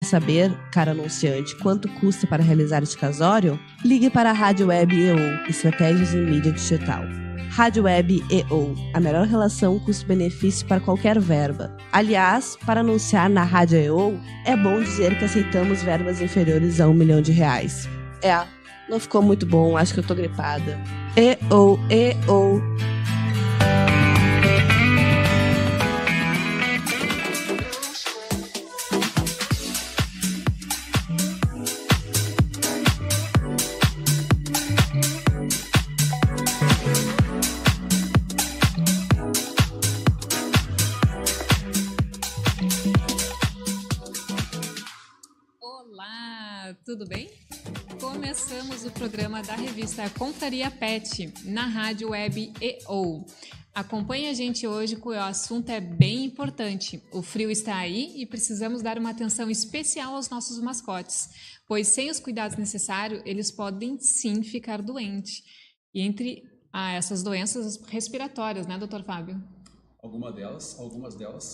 saber, caro anunciante, quanto custa para realizar este casório? Ligue para a Rádio Web EO, Estratégias em Mídia Digital. Rádio Web EO, a melhor relação custo-benefício para qualquer verba. Aliás, para anunciar na Rádio EO, é bom dizer que aceitamos verbas inferiores a R$1 milhão. Não ficou muito bom, acho que eu tô gripada. EO. Tudo bem? Começamos o programa da revista Confraria Pet na Rádio Web EO. Acompanhe a gente hoje, que o assunto é bem importante. O frio está aí e precisamos dar uma atenção especial aos nossos mascotes, pois sem os cuidados necessários, eles podem sim ficar doentes. E entre essas doenças respiratórias, né, Dr. Fábio? Algumas delas,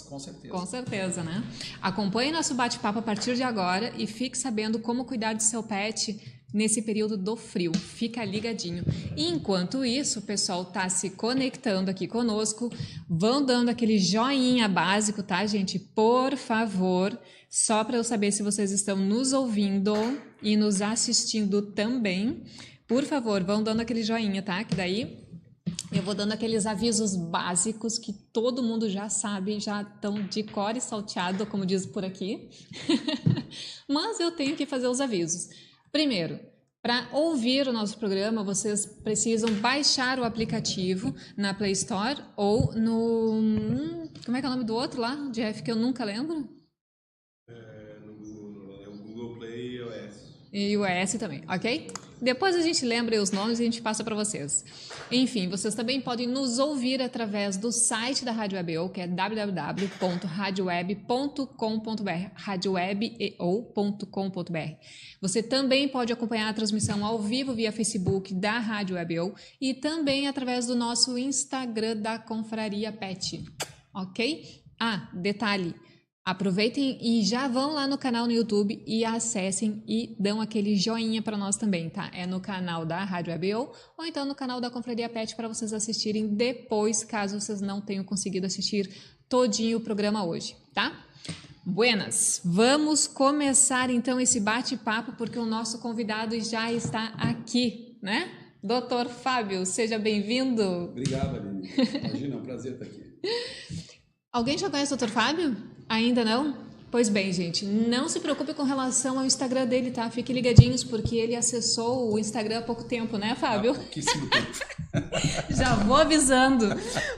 com certeza. Com certeza, né? Acompanhe nosso bate-papo a partir de agora e fique sabendo como cuidar de seu pet nesse período do frio. Fica ligadinho. E enquanto isso, o pessoal tá se conectando aqui conosco. Vão dando aquele joinha básico, tá, gente? Por favor, só para eu saber se vocês estão nos ouvindo e nos assistindo também. Por favor, vão dando aquele joinha, tá? Que daí eu vou dando aqueles avisos básicos que todo mundo já sabe, já estão de cor e salteado, como diz por aqui. Mas eu tenho que fazer os avisos. Primeiro, para ouvir o nosso programa, vocês precisam baixar o aplicativo na Play Store ou no... Como é que é o nome do outro lá, Jeff, que eu nunca lembro? No Google Play e iOS. E o iOS também, ok? Depois a gente lembra os nomes e a gente passa para vocês. Enfim, vocês também podem nos ouvir através do site da Rádio Web EO, que é www.radioweb.com.br, radiowebeo.com.br. Você também pode acompanhar a transmissão ao vivo via Facebook da Rádio Web EO e também através do nosso Instagram da Confraria Pet, ok? Detalhe. Aproveitem e já vão lá no canal no YouTube e acessem e dão aquele joinha para nós também, tá? É no canal da Rádio Web EO ou então no canal da Confraria Pet para vocês assistirem depois, caso vocês não tenham conseguido assistir todinho o programa hoje, tá? Buenas! Vamos começar então esse bate-papo porque o nosso convidado já está aqui, né? Dr. Fábio, seja bem-vindo! Obrigado, Aline. Imagina, é um prazer estar aqui. Alguém já conhece o Dr. Fábio? Ainda não? Pois bem, gente, não se preocupe com relação ao Instagram dele, tá? Fiquem ligadinhos, porque ele acessou o Instagram há pouco tempo, né, Fábio? Há pouquíssimo tempo. Já vou avisando,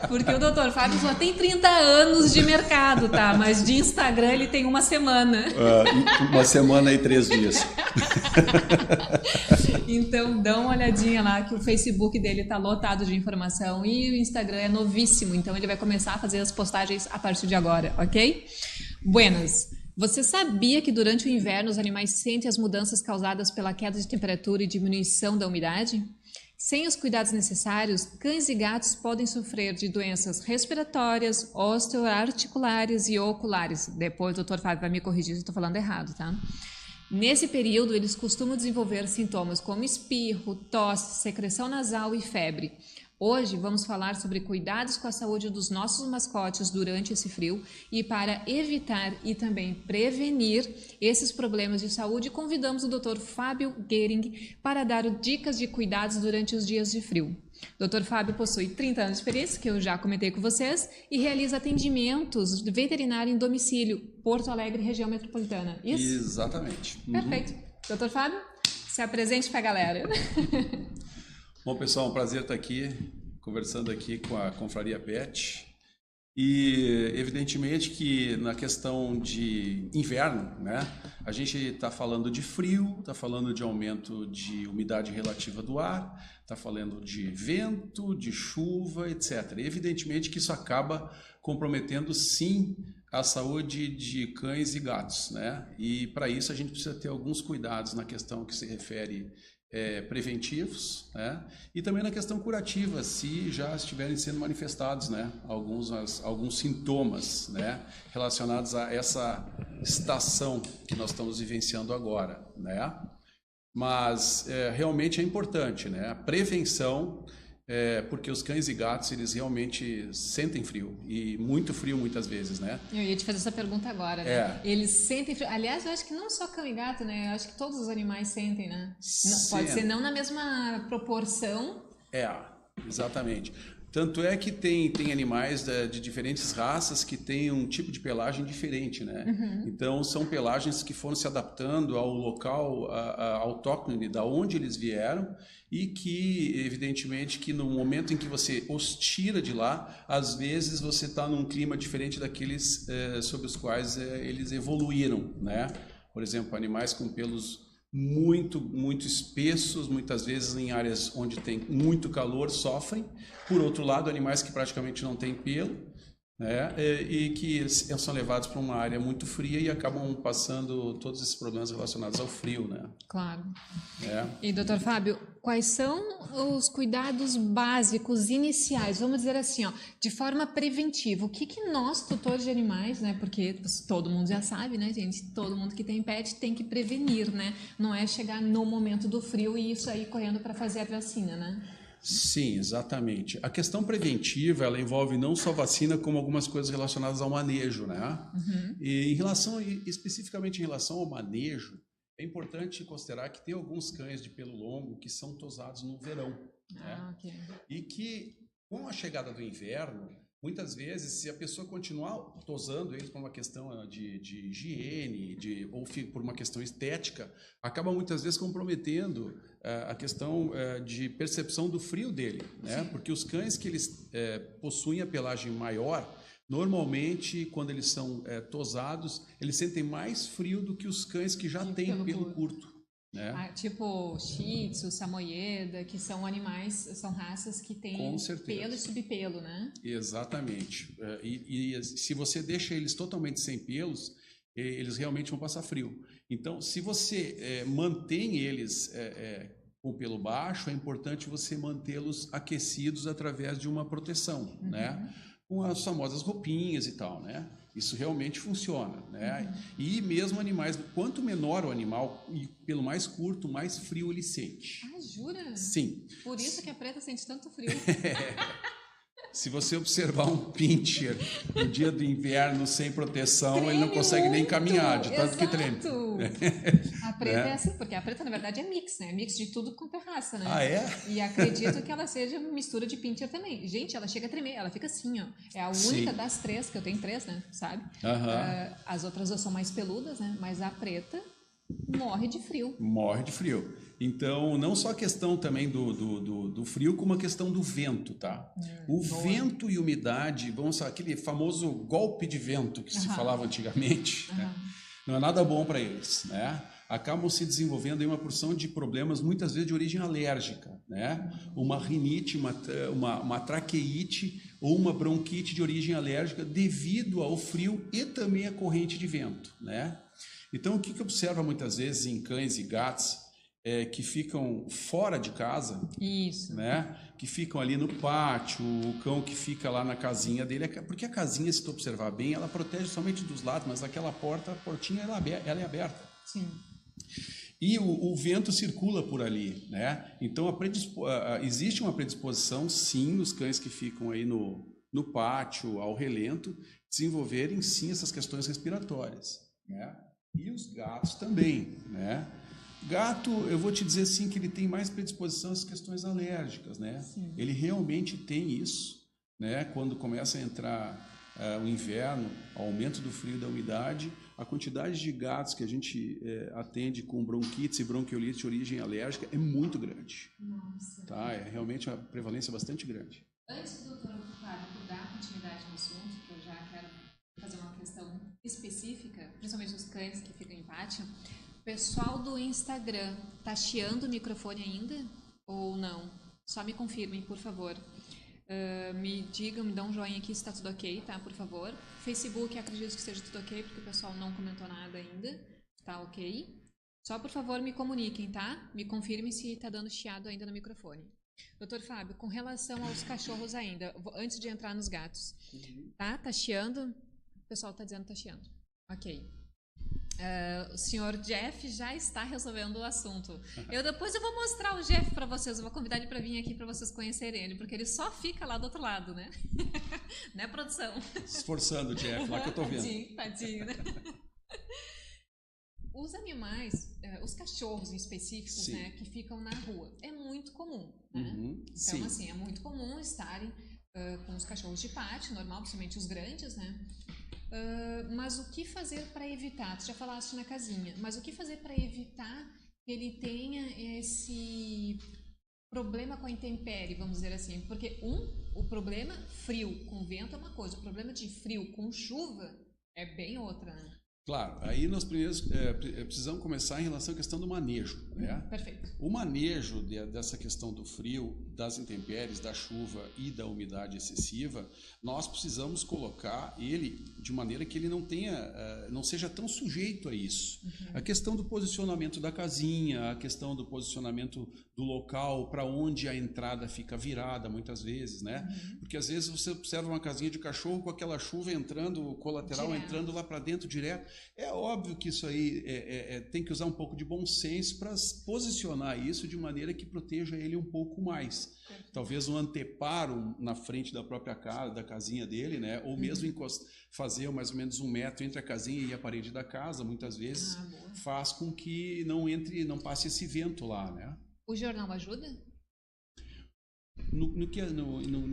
porque o Dr. Fábio só tem 30 anos de mercado, tá? Mas de Instagram ele tem uma semana. Uma semana e 3 dias. Então, dá uma olhadinha lá, que o Facebook dele tá lotado de informação e o Instagram é novíssimo, então ele vai começar a fazer as postagens a partir de agora, ok? Buenas! Você sabia que durante o inverno os animais sentem as mudanças causadas pela queda de temperatura e diminuição da umidade? Sem os cuidados necessários, cães e gatos podem sofrer de doenças respiratórias, osteoarticulares e oculares. Depois o Dr. Fábio vai me corrigir se eu estou falando errado, tá? Nesse período, eles costumam desenvolver sintomas como espirro, tosse, secreção nasal e febre. Hoje vamos falar sobre cuidados com a saúde dos nossos mascotes durante esse frio e para evitar e também prevenir esses problemas de saúde, convidamos o Dr. Fábio Gehring para dar dicas de cuidados durante os dias de frio. Dr. Fábio possui 30 anos de experiência, que eu já comentei com vocês, e realiza atendimentos de veterinário em domicílio, Porto Alegre, região metropolitana. Isso? Exatamente. Perfeito. Dr. Fábio, se apresente para a galera. Bom, pessoal, um prazer estar aqui, conversando aqui com a Confraria Pet. E, evidentemente, que na questão de inverno, né, a gente está falando de frio, está falando de aumento de umidade relativa do ar, está falando de vento, de chuva, etc. E, evidentemente que isso acaba comprometendo, sim, a saúde de cães e gatos, né? E, para isso, a gente precisa ter alguns cuidados na questão que se refere preventivos, né? E também na questão curativa, se já estiverem sendo manifestados, né, alguns sintomas, né, relacionados a essa estação que nós estamos vivenciando agora, né? Mas realmente é importante, né? A prevenção, porque os cães e gatos, eles realmente sentem frio, e muito frio muitas vezes, né? Eu ia te fazer essa pergunta agora, né? Eles sentem frio. Aliás, eu acho que não só cão e gato, né? Eu acho que todos os animais sentem, né? Pode ser não na mesma proporção. Exatamente. Tanto é que tem animais de diferentes raças que têm um tipo de pelagem diferente, né? Então, são pelagens que foram se adaptando ao local autóctone, da onde eles vieram, e que, evidentemente, que no momento em que você os tira de lá, às vezes você está num clima diferente daqueles sobre os quais eles evoluíram, né? Por exemplo, animais com pelos muito espessos, muitas vezes em áreas onde tem muito calor, sofrem. Por outro lado, animais que praticamente não têm pelo, né, e que são levados para uma área muito fria e acabam passando todos esses problemas relacionados ao frio, né? Claro. E, doutor Fábio, quais são os cuidados básicos iniciais, vamos dizer assim, ó, de forma preventiva? O que nós, tutores de animais, né, porque todo mundo já sabe, né, gente, todo mundo que tem pet tem que prevenir, né? Não é chegar no momento do frio e isso aí correndo para fazer a vacina, né? Sim, exatamente. A questão preventiva, ela envolve não só vacina, como algumas coisas relacionadas ao manejo, né? E especificamente em relação ao manejo, é importante considerar que tem alguns cães de pelo longo que são tosados no verão, né? Okay. E que, com a chegada do inverno, muitas vezes, se a pessoa continuar tosando eles por uma questão de higiene, ou por uma questão estética, acaba muitas vezes comprometendo a questão de percepção do frio dele, né? Porque os cães que eles possuem a pelagem maior, normalmente, quando eles são tosados, eles sentem mais frio do que os cães que já têm pelo curto. Né? Tipo Shih Tzu, Samoyeda, que são animais, são raças que têm pelo e subpelo, né? Exatamente. E se você deixa eles totalmente sem pelos, eles realmente vão passar frio. Então, se você mantém eles com pelo baixo, é importante você mantê-los aquecidos através de uma proteção, né? Com as famosas roupinhas e tal, né? Isso realmente funciona, né? E mesmo animais, quanto menor o animal e pelo mais curto, mais frio ele sente. Ah, jura? Sim. Por isso que a preta sente tanto frio. Se você observar um pincher no dia do inverno sem proteção, ele não consegue nem caminhar, de tanto que treina. A preta é assim, porque a preta na verdade é mix, né? Mix de tudo quanto é raça, né? Ah, é? E acredito que ela seja mistura de pincher também. Gente, ela chega a tremer, ela fica assim, ó. É a única das três, que eu tenho três, né? Sabe? As outras duas são mais peludas, né? Mas a preta morre de frio. Morre de frio. Então, não só a questão também do frio, como a questão do vento, tá? O vento e umidade, vamos falar, aquele famoso golpe de vento que se falava antigamente, né? Não é nada bom para eles, né? Acabam se desenvolvendo aí uma porção de problemas, muitas vezes de origem alérgica, né? Uma rinite, uma traqueite ou uma bronquite de origem alérgica devido ao frio e também à corrente de vento, né? Então, o que observa muitas vezes em cães e gatos que ficam fora de casa, isso, né? Que ficam ali no pátio, o cão que fica lá na casinha dele, porque a casinha, se tu observar bem, ela protege somente dos lados, mas aquela portinha, ela é aberta. Sim. E o vento circula por ali, né? Então, existe uma predisposição, sim, nos cães que ficam aí no pátio, ao relento, desenvolverem, sim, essas questões respiratórias, né? E os gatos também, né? Gato, eu vou te dizer assim que ele tem mais predisposição às questões alérgicas, né? Sim. Ele realmente tem isso, né? Quando começa a entrar o inverno, aumento do frio e da umidade, a quantidade de gatos que a gente atende com bronquites e bronquiolite de origem alérgica é muito grande. Nossa. Tá? É realmente uma prevalência bastante grande. Antes do doutor Fábio dar continuidade no assunto, que eu já quero fazer uma questão específica, principalmente os cães que ficam em pátio, o pessoal do Instagram tá chiando o microfone ainda ou não? Só me confirmem, por favor. Me digam, me dão um joinha aqui se está tudo ok, tá? Por favor. Facebook, acredito que esteja tudo ok, porque o pessoal não comentou nada ainda. Tá ok. Só, por favor, me comuniquem, tá? Me confirmem se está dando chiado ainda no microfone. Doutor Fábio, com relação aos cachorros ainda, antes de entrar nos gatos, tá? Tá chiando? O pessoal tá dizendo que tá chiando. Ok. O senhor Jeff já está resolvendo o assunto. Depois eu vou mostrar o Jeff para vocês, eu vou convidar ele para vir aqui para vocês conhecerem ele, porque ele só fica lá do outro lado, né? Né, produção? Esforçando o Jeff, lá que eu tô vendo. Tadinho, né? Os animais, os cachorros em específicos, né, que ficam na rua, é muito comum, né? Então, assim, é muito comum estarem com os cachorros de pátio, normal, principalmente os grandes, né? Mas o que fazer para evitar? Tu já falaste na casinha, mas o que fazer para evitar que ele tenha esse problema com a intempérie, vamos dizer assim? Porque o problema frio com vento é uma coisa, o problema de frio com chuva é bem outra, né? Claro, aí nós primeiros precisamos começar em relação à questão do manejo, né? Perfeito. O manejo dessa questão do frio, das intempéries, da chuva e da umidade excessiva, nós precisamos colocar ele de maneira que ele não seja tão sujeito a isso. A questão do posicionamento da casinha, a questão do posicionamento do local para onde a entrada fica virada, muitas vezes, né? Porque às vezes você observa uma casinha de cachorro com aquela chuva entrando, colateral entrando lá para dentro direto. É óbvio que isso aí tem que usar um pouco de bom senso para posicionar isso de maneira que proteja ele um pouco mais. Talvez um anteparo na frente da própria casa, da casinha dele, né? Ou mesmo fazer mais ou menos 1 metro entre a casinha e a parede da casa, muitas vezes faz com que não passe esse vento lá, né? O jornal ajuda?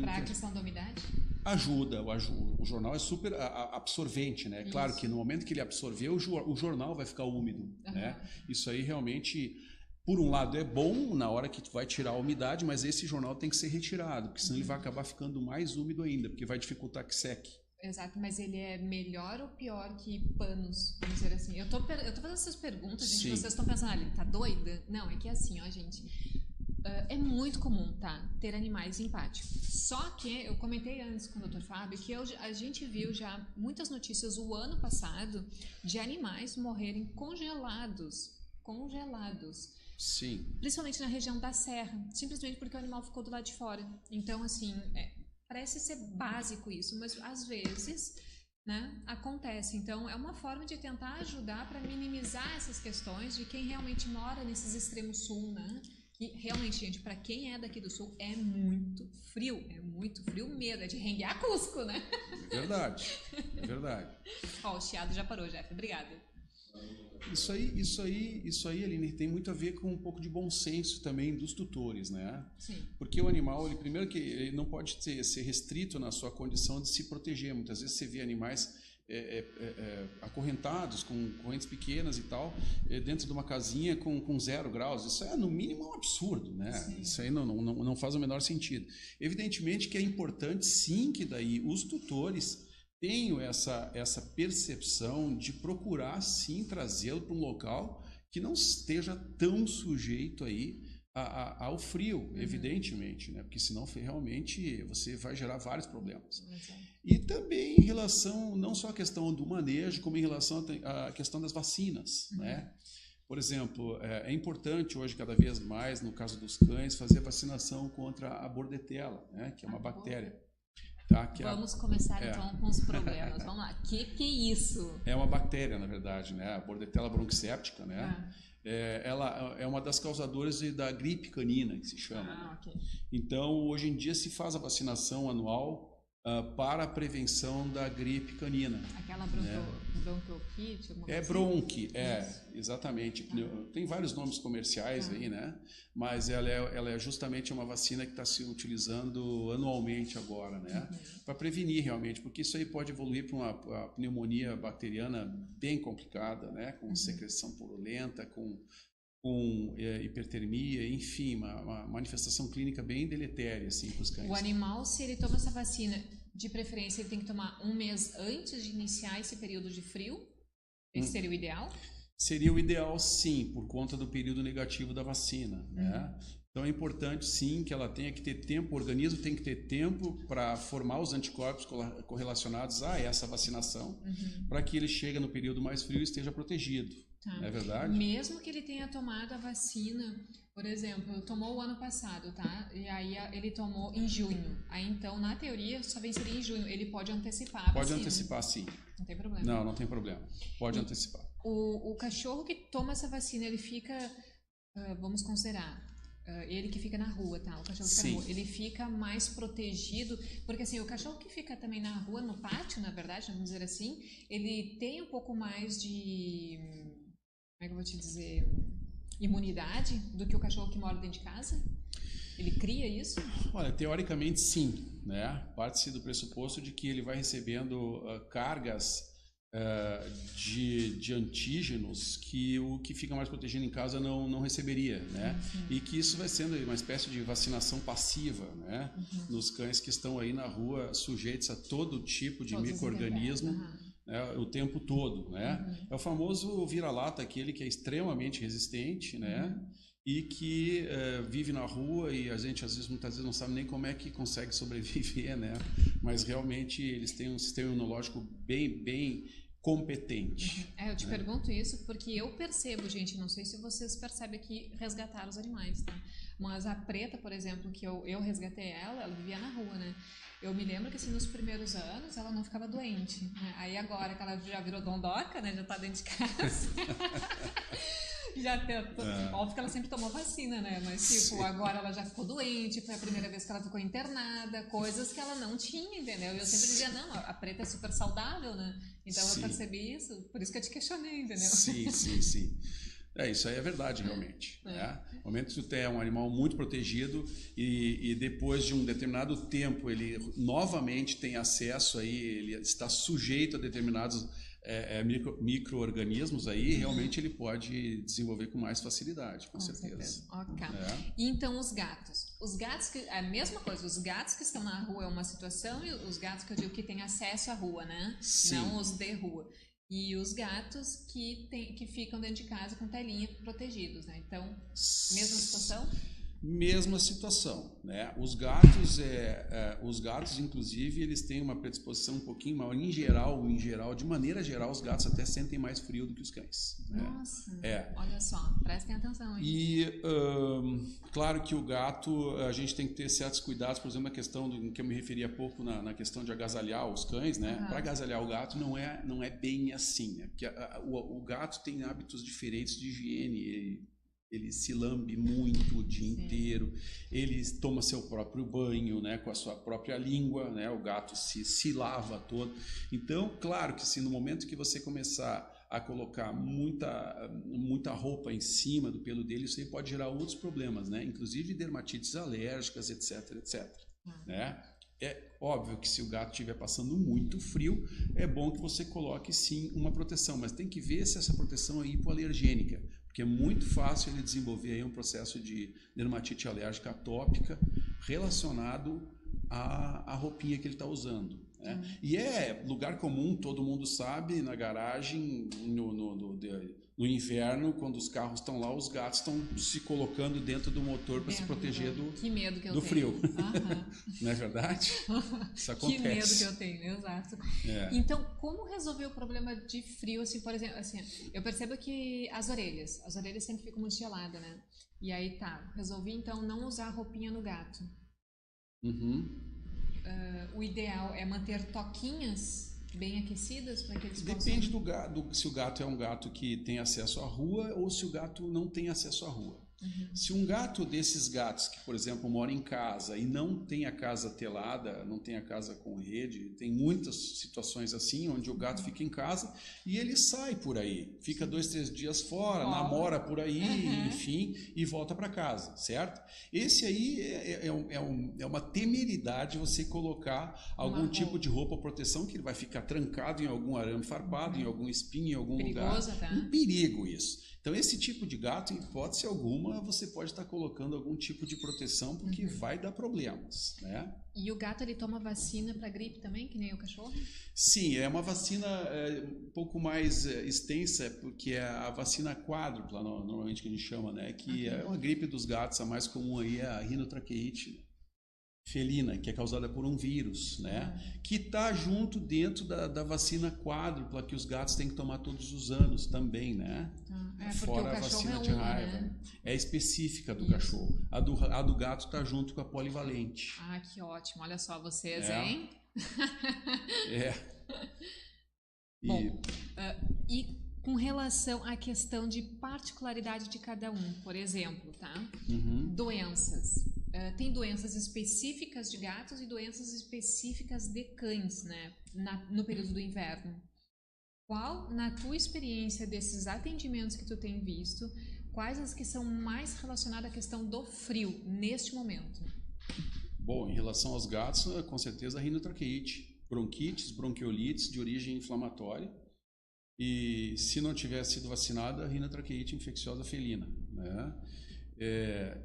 Para a questão da umidade? Ajuda. O jornal é super absorvente, né? Claro que no momento que ele absorveu, o jornal vai ficar úmido, né? Isso aí realmente, por um lado, é bom na hora que tu vai tirar a umidade, mas esse jornal tem que ser retirado, porque senão ele vai acabar ficando mais úmido ainda, porque vai dificultar que seque. Exato, mas ele é melhor ou pior que panos, vamos dizer assim? Eu tô fazendo essas perguntas, gente, vocês estão pensando, ele tá doida? Não, é que é assim, ó, gente... é muito comum, tá, ter animais em pátio. Só que eu comentei antes com o Dr. Fábio que a gente viu já muitas notícias o ano passado de animais morrerem congelados. Sim. Principalmente na região da serra, simplesmente porque o animal ficou do lado de fora. Então, assim, parece ser básico isso, mas às vezes, né, acontece. Então, é uma forma de tentar ajudar para minimizar essas questões de quem realmente mora nesses extremos sul, né? Que realmente, gente, para quem é daqui do sul, é muito frio mesmo, é de renguear Cusco, né? É verdade. Ó, o chiado já parou, Jeff, obrigada. Isso aí, Aline, tem muito a ver com um pouco de bom senso também dos tutores, né? Sim. Porque o animal, primeiro que ele não pode ser restrito na sua condição de se proteger. Muitas vezes você vê animais acorrentados, com correntes pequenas e tal, dentro de uma casinha com 0 graus. Isso é, no mínimo, um absurdo, né? Sim. Isso aí não faz o menor sentido. Evidentemente que é importante, sim, que daí os tutores tenham essa percepção de procurar, sim, trazê-lo para um local que não esteja tão sujeito aí ao frio, evidentemente, né? Porque senão realmente você vai gerar vários problemas. E também em relação, não só à questão do manejo, como em relação à questão das vacinas, né? Por exemplo, é importante hoje, cada vez mais, no caso dos cães, fazer a vacinação contra a bordetella, né? Que é uma bactéria. Tá? Vamos começar então com os problemas. Vamos lá. Que é isso? É uma bactéria, na verdade, né? A bordetella bronquicéptica, né? Ela é uma das causadoras da gripe canina, que se chama. Okay. Então, hoje em dia se faz a vacinação anual para a prevenção da gripe canina. Aquela bronquiolite? Bronqui, exatamente. Tem vários nomes comerciais aí, né? Mas ela é justamente uma vacina que está se utilizando anualmente agora, né? Para prevenir realmente, porque isso aí pode evoluir para uma pneumonia bacteriana bem complicada, né? Com secreção purulenta, com hipertermia, enfim, uma manifestação clínica bem deletéria assim, para os cães. O animal, se ele toma essa vacina, de preferência ele tem que tomar 1 mês antes de iniciar esse período de frio? Esse seria o ideal? Seria o ideal, sim, por conta do período negativo da vacina, né? Então é importante, sim, que ela tenha que ter tempo, o organismo tem que ter tempo para formar os anticorpos correlacionados a essa vacinação, para que ele chegue no período mais frio e esteja protegido. Tá. Não é verdade? Mesmo que ele tenha tomado a vacina, por exemplo, tomou o ano passado, tá? E aí ele tomou em junho. Aí então, na teoria, só venceria em junho. Ele pode antecipar a Pode vacina. antecipar, sim. Não tem problema. Não, não tem problema. Pode antecipar. O cachorro que toma essa vacina, ele fica, vamos considerar, ele que fica na rua, tá? O cachorro que fica na rua, ele fica mais protegido, porque assim, o cachorro que fica também na rua, no pátio, na verdade, vamos dizer assim, ele tem um pouco mais de, como é que eu vou te dizer, imunidade do que o cachorro que mora dentro de casa? Ele cria isso? Olha, teoricamente sim, né? Parte-se do pressuposto de que ele vai recebendo cargas de antígenos que o que fica mais protegido em casa não receberia, né? E que isso vai sendo uma espécie de vacinação passiva, né? Nos cães que estão aí na rua sujeitos a todo tipo de micro-organismo, né? O tempo todo, né? É o famoso vira-lata, aquele que é extremamente resistente, né? E que vive na rua e a gente muitas vezes não sabe nem como é que consegue sobreviver, né? Mas realmente eles têm um sistema imunológico bem competente. Eu te pergunto isso porque eu percebo, gente, não sei se vocês percebem aqui, resgatar os animais, tá? Mas a Preta, por exemplo, que eu resgatei ela vivia na rua, né? Eu me lembro que assim, nos primeiros anos ela não ficava doente, né? Aí agora que ela já virou dondoca, né? Já tá dentro de casa. Óbvio que ela sempre tomou vacina, né? Mas tipo, agora ela já ficou doente, foi a primeira vez que ela ficou internada, coisas que ela não tinha, entendeu? E eu sempre dizia, não, a Preta é super saudável, né? Então eu percebi isso, por isso que eu te questionei, entendeu? Sim. Isso aí é verdade, realmente. Né? No momento que tu tem um animal muito protegido e depois de um determinado tempo ele novamente tem acesso aí, ele está sujeito a determinados micro-organismos aí, realmente ele pode desenvolver com mais facilidade, com certeza. Ok. E então os gatos? Os gatos, a mesma coisa, os gatos que estão na rua é uma situação e os gatos que eu digo que têm acesso à rua, né? Sim. Não os de rua. E os gatos que ficam dentro de casa com telinha protegidos, né? Então, mesma situação? Mesma situação, né? Os gatos, inclusive, eles têm uma predisposição um pouquinho maior. Em geral, de maneira geral, os gatos até sentem mais frio do que os cães. Né? Nossa, olha só, prestem atenção, hein? E, claro que o gato, a gente tem que ter certos cuidados, por exemplo, na questão do que eu me referi há pouco, na questão de agasalhar os cães, né? Para agasalhar o gato não é bem assim, né? Porque o gato tem hábitos diferentes de higiene, ele se lambe muito o dia inteiro, ele toma seu próprio banho, né, com a sua própria língua, né, o gato se lava todo. Então, claro que se no momento que você começar a colocar muita roupa em cima do pelo dele, isso aí pode gerar outros problemas, né, inclusive dermatites alérgicas, etc, né? É óbvio que se o gato estiver passando muito frio, é bom que você coloque sim uma proteção, mas tem que ver se essa proteção é hipoalergênica, porque é muito fácil ele desenvolver aí um processo de dermatite alérgica atópica relacionado à roupinha que ele está usando. Né? E é lugar comum, todo mundo sabe, na garagem, no inverno, quando os carros estão lá, os gatos estão se colocando dentro do motor para se proteger do frio. Não é verdade? Isso acontece. Que medo que eu tenho, exato. Então, como resolver o problema de frio, assim, por exemplo, assim, eu percebo que as orelhas sempre ficam muito geladas, né? E aí resolvi então não usar roupinha no gato. O ideal é manter toquinhas bem aquecidas para que eles possam... Depende se o gato é um gato que tem acesso à rua ou se o gato não tem acesso à rua. Se um gato desses gatos que, por exemplo, mora em casa e não tem a casa telada, não tem a casa com rede, tem muitas situações assim, onde o gato fica em casa e ele sai por aí, fica 2, 3 dias fora, namora por aí, enfim, e volta para casa, certo? Esse aí é uma temeridade você colocar algum tipo de roupa proteção que ele vai ficar trancado em algum arame farpado, em algum espinho, em algum lugar. Um perigo isso. Então, esse tipo de gato, em hipótese alguma, você pode estar colocando algum tipo de proteção, porque vai dar problemas, né? E o gato, ele toma vacina para gripe também, que nem o cachorro? Sim, é uma vacina um pouco mais extensa, porque é a vacina quádrupla, normalmente que a gente chama, né? Que é uma gripe dos gatos, a mais comum aí é a rinotraqueite. felina, que é causada por um vírus, né? Que está junto dentro da vacina quádrupla que os gatos têm que tomar todos os anos também, né? Fora a vacina de uma, raiva. né? É específica do cachorro. A do gato está junto com a polivalente. Ah, que ótimo. Olha só vocês, É. hein? Bom, e com relação à questão de particularidade de cada um, por exemplo, tá? Doenças. Tem doenças específicas de gatos e doenças específicas de cães, né? No período do inverno. Qual, na tua experiência desses atendimentos que tu tem visto, quais as que são mais relacionadas à questão do frio neste momento? Bom, em relação aos gatos, com certeza a rinotraqueite, bronquites, bronquiolites de origem inflamatória. E se não tiver sido vacinada, a rinotraqueite infecciosa felina, né?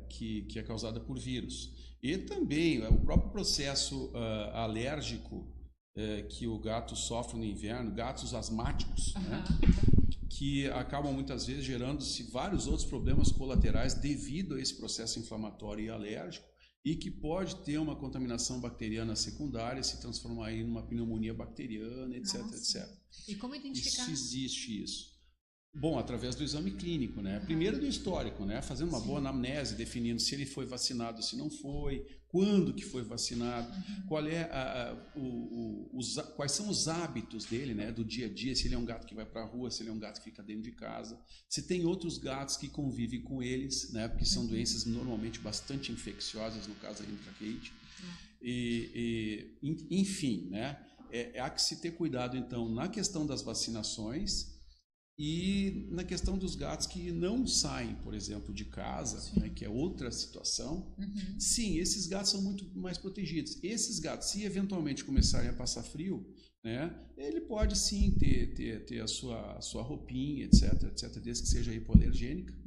Que é causada por vírus. E também o próprio processo alérgico que o gato sofre no inverno, gatos asmáticos, né? Que acabam muitas vezes gerando-se vários outros problemas colaterais devido a esse processo inflamatório e alérgico, e que pode ter uma contaminação bacteriana secundária, se transformar em uma pneumonia bacteriana, etc, etc. E como identificar? Isso existe isso. Bom, através do exame clínico, né? Primeiro do histórico, né? Fazendo uma boa anamnese, definindo se ele foi vacinado, se não foi, quando que foi vacinado, qual é quais são os hábitos dele, né? Do dia a dia, se ele é um gato que vai para a rua, se ele é um gato que fica dentro de casa, se tem outros gatos que convivem com eles, né? Porque são doenças normalmente bastante infecciosas, no caso da rinotraqueite. Enfim, né? Há que se ter cuidado, então, na questão das vacinações. E na questão dos gatos que não saem, por exemplo, de casa, né, que é outra situação, sim, esses gatos são muito mais protegidos. Esses gatos, se eventualmente começarem a passar frio, né, ele pode sim ter a sua roupinha, etc, desde que seja hipoalergênica,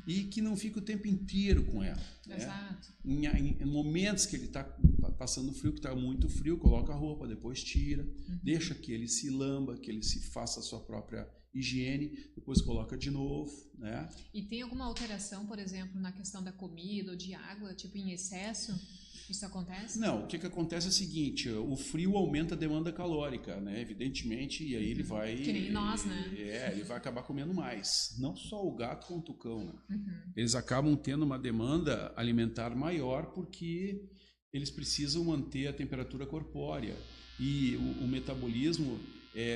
e que não fique o tempo inteiro com ela. Exato. Né? Em momentos que ele está passando frio, que está muito frio, coloca a roupa, depois tira, deixa que ele se lamba, que ele se faça a sua própria higiene, depois coloca de novo, né? E tem alguma alteração, por exemplo, na questão da comida ou de água, tipo em excesso? Isso acontece? Não, o que acontece é o seguinte, o frio aumenta a demanda calórica, né? Evidentemente, e aí ele vai... Que nem nós, né? Ele vai acabar comendo mais. Não só o gato quanto o cão, né? Eles acabam tendo uma demanda alimentar maior porque eles precisam manter a temperatura corpórea. E o metabolismo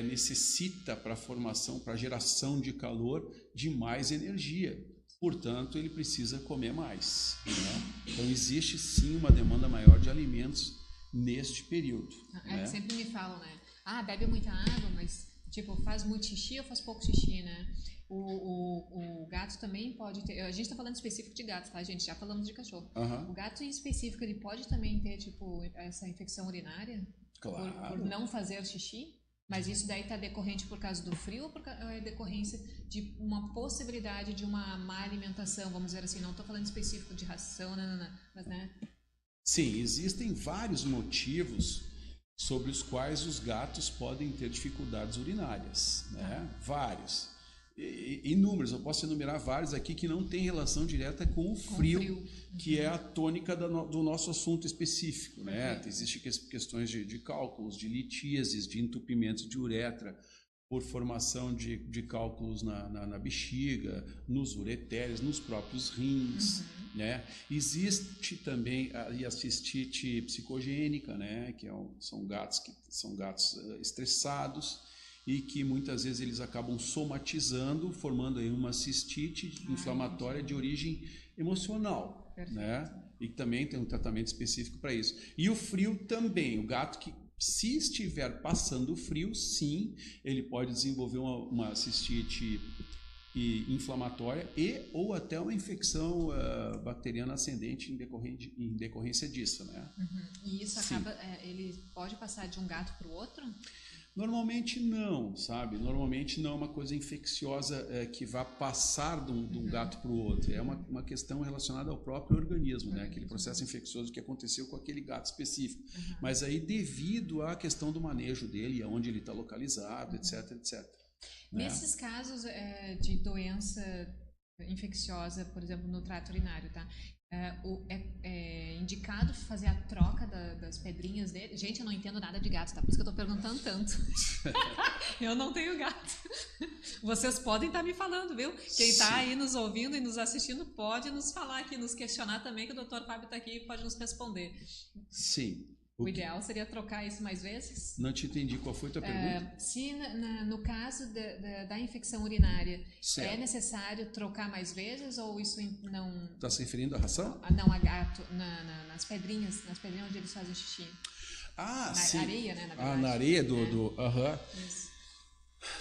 necessita para a formação, para a geração de calor, de mais energia. Portanto, ele precisa comer mais, né? Então, existe sim uma demanda maior de alimentos neste período. Né? Sempre me falam, né? Bebe muita água, mas tipo, faz muito xixi ou faz pouco xixi, né? O gato também pode ter... A gente está falando específico de gato, tá, gente? Já falamos de cachorro. O gato em específico, ele pode também ter, tipo, essa infecção urinária? Claro. Por não fazer xixi? Mas isso daí está decorrente por causa do frio ou é decorrência de uma possibilidade de uma má alimentação, vamos dizer assim? Não estou falando específico de ração, mas, né? Sim, existem vários motivos sobre os quais os gatos podem ter dificuldades urinárias, né? Vários. Inúmeros, eu posso enumerar vários aqui que não têm relação direta com o frio. Que é a tônica do nosso assunto específico, né? Existem questões de cálculos, de litíases, de entupimento de uretra, por formação de cálculos na bexiga, nos uretérios, nos próprios rins, né? Existe também a cistite psicogênica, né? Que são gatos estressados, e que muitas vezes eles acabam somatizando, formando aí uma cistite inflamatória de origem emocional, né? E também tem um tratamento específico para isso. E o frio também, o gato que se estiver passando frio, sim, ele pode desenvolver uma cistite inflamatória ou até uma infecção bacteriana ascendente em decorrência disso, né? E isso acaba, ele pode passar de um gato para o outro? Normalmente não, sabe? Normalmente não é uma coisa infecciosa que vá passar de um gato para o outro. É uma questão relacionada ao próprio organismo, né? Aquele processo infeccioso que aconteceu com aquele gato específico. Mas aí devido à questão do manejo dele, aonde ele está localizado, etc, etc. Nesses casos de doença infecciosa, por exemplo, no trato urinário, tá? É indicado fazer a troca das pedrinhas dele? Gente, eu não entendo nada de gato, tá? Por isso que eu tô perguntando tanto. Eu não tenho gato. Vocês podem estar me falando, viu? Quem tá aí nos ouvindo e nos assistindo pode nos falar aqui, nos questionar também, que o Dr. Fábio tá aqui e pode nos responder. Sim. O ideal seria trocar isso mais vezes? Não te entendi. Qual foi a tua pergunta? Se no caso da infecção urinária, certo, é necessário trocar mais vezes ou isso não... Está se referindo à ração? Não, a gato, nas pedrinhas onde eles fazem xixi. Ah, na areia, né? Na verdade. Na areia Isso.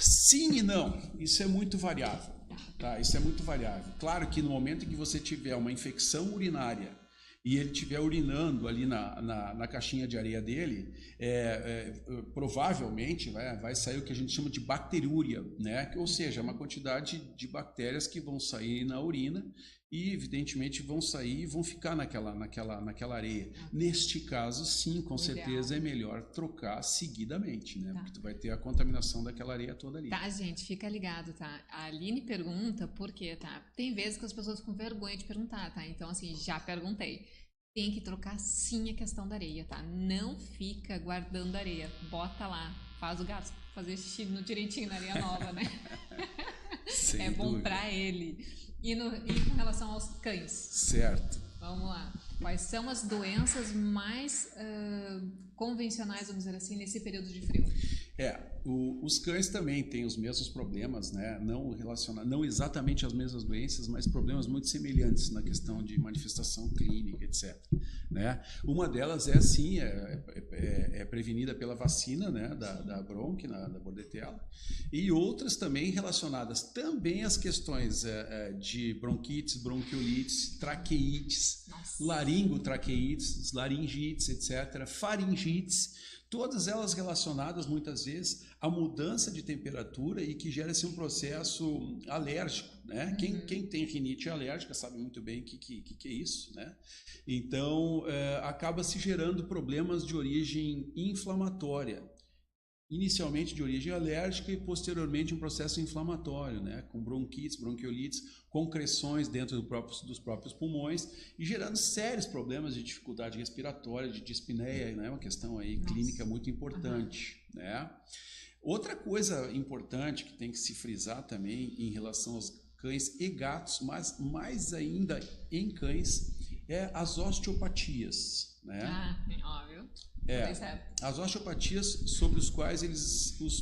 Sim e não. Isso é muito variável. Tá? Isso é muito variável. Claro que no momento em que você tiver uma infecção urinária e ele estiver urinando ali na caixinha de areia dele, provavelmente vai sair o que a gente chama de bacteriúria, né? Ou seja, uma quantidade de bactérias que vão sair na urina e, evidentemente, vão sair e vão ficar naquela areia. Neste caso, sim, com certeza é melhor trocar seguidamente, né? Tá. Porque tu vai ter a contaminação daquela areia toda ali. Tá, gente, fica ligado, tá? A Aline pergunta por quê, tá? Tem vezes que as pessoas ficam com vergonha de perguntar, tá? Então, assim, já perguntei. Tem que trocar sim a questão da areia, tá? Não fica guardando areia. Bota lá, faz o gato fazer xixi direitinho na areia nova, né? Sem bom dúvida. Pra ele. E com relação aos cães? Certo. Vamos lá. Quais são as doenças mais convencionais, vamos dizer assim, nesse período de frio? Os cães também têm os mesmos problemas, né? Não exatamente as mesmas doenças, mas problemas muito semelhantes na questão de manifestação clínica, etc. Né? Uma delas é prevenida pela vacina, né? da bronque, da bordetela, e outras também relacionadas também às questões de bronquites, bronquiolites, traqueites, laringotraqueites, laringites, etc., faringites. Todas elas relacionadas, muitas vezes, à mudança de temperatura e que gera-se um processo alérgico, né? Quem tem rinite alérgica sabe muito bem o que é isso, né? Então, acaba se gerando problemas de origem inflamatória. Inicialmente de origem alérgica e posteriormente um processo inflamatório, né? Com bronquites, bronquiolites, concreções dentro dos próprios pulmões e gerando sérios problemas de dificuldade respiratória, de dispneia, né? Uma questão aí clínica muito importante, né? Outra coisa importante que tem que se frisar também em relação aos cães e gatos, mas mais ainda em cães, é as osteopatias, né? Óbvio. As osteopatias sobre os quais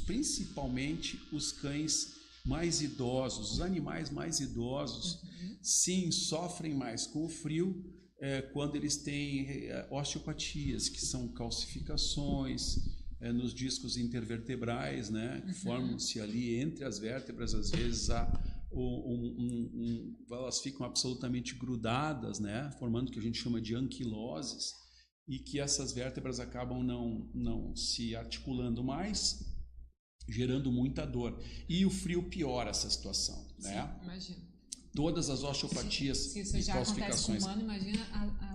principalmente os cães mais idosos, os animais mais idosos, sim, sofrem mais com o frio quando eles têm osteopatias, que são calcificações nos discos intervertebrais, né, que formam-se ali entre as vértebras, às vezes elas ficam absolutamente grudadas, né, formando o que a gente chama de anquiloses, e que essas vértebras acabam não se articulando mais, gerando muita dor. E o frio piora essa situação, né? Sim, imagino. Todas as osteopatias se isso já acontece com o humano, imagina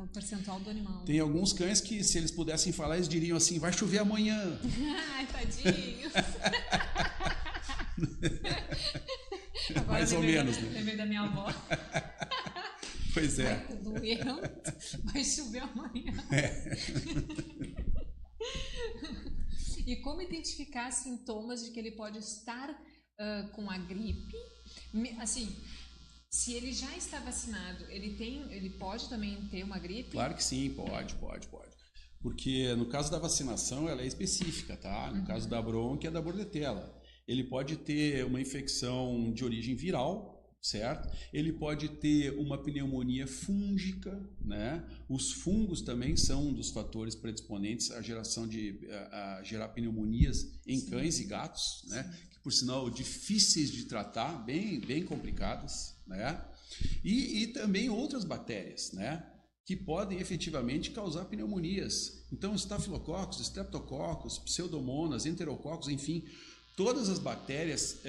o percentual do animal. Tem alguns cães que, se eles pudessem falar, eles diriam assim, vai chover amanhã. Ai, tadinhos. Mais ou menos, né? Lembrei da minha avó. Pois é. Vai chover amanhã. E como identificar sintomas de que ele pode estar com a gripe? Assim, se ele já está vacinado, ele pode também ter uma gripe? Claro que sim, pode. Porque no caso da vacinação, ela é específica, tá? No caso da bronque, é da bordetela. Ele pode ter uma infecção de origem viral, certo? Ele pode ter uma pneumonia fúngica, né? Os fungos também são um dos fatores predisponentes à gerar pneumonias em cães e gatos, né? Que, por sinal, difíceis de tratar, bem complicadas, né? E também outras bactérias, né? Que podem efetivamente causar pneumonias. Então, estafilococcus, streptococcus, pseudomonas, enterococcus, enfim, todas as bactérias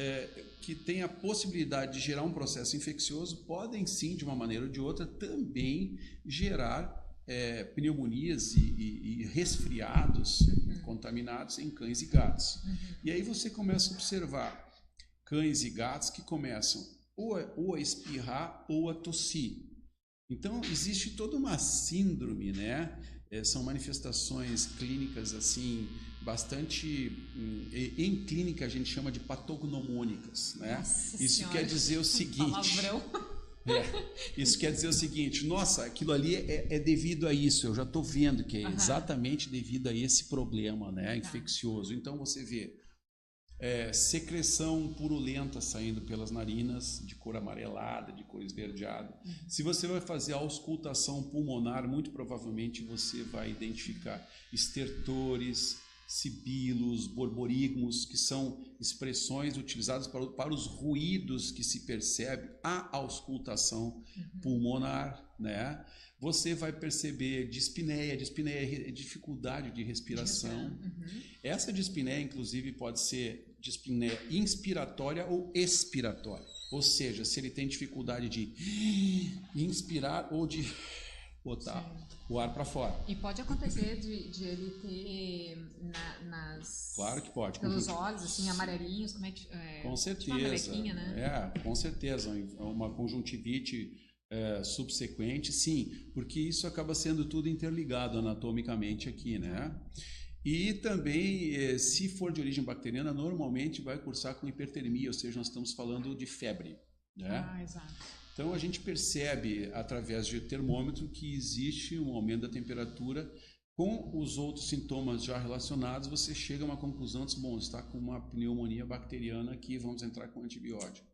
que têm a possibilidade de gerar um processo infeccioso podem sim, de uma maneira ou de outra, também gerar pneumonias e resfriados contaminados em cães e gatos. E aí você começa a observar cães e gatos que começam ou a espirrar ou a tossir. Então, existe toda uma síndrome, né? São manifestações clínicas, assim, bastante... Em clínica, a gente chama de patognomônicas, né? Nossa Isso Senhora. quer dizer o seguinte... Palavrão. Isso quer dizer o seguinte, nossa, aquilo ali é devido a isso, eu já estou vendo que é exatamente devido a esse problema, né, infeccioso. Então, você vê secreção purulenta saindo pelas narinas, de cor amarelada, de cor esverdeada. Se você vai fazer a auscultação pulmonar, muito provavelmente você vai identificar estertores, sibilos, borborigmos, que são expressões utilizadas para os ruídos que se percebe à auscultação pulmonar, né? Você vai perceber dispneia é dificuldade de respiração. Essa dispneia, inclusive, pode ser dispneia inspiratória ou expiratória, ou seja, se ele tem dificuldade de inspirar ou de botar o ar para fora. E pode acontecer de ele ter Claro que pode. Pelos olhos, assim, amarelinhos, como é que... com certeza. Tipo uma melequinha, né? Com certeza. Uma conjuntivite subsequente, sim, porque isso acaba sendo tudo interligado anatomicamente aqui, né? E também, se for de origem bacteriana, normalmente vai cursar com hipertermia, ou seja, nós estamos falando de febre, né? Exato. Então, a gente percebe, através de termômetro, que existe um aumento da temperatura. Com os outros sintomas já relacionados, você chega a uma conclusão de, bom, está com uma pneumonia bacteriana aqui, vamos entrar com antibiótico.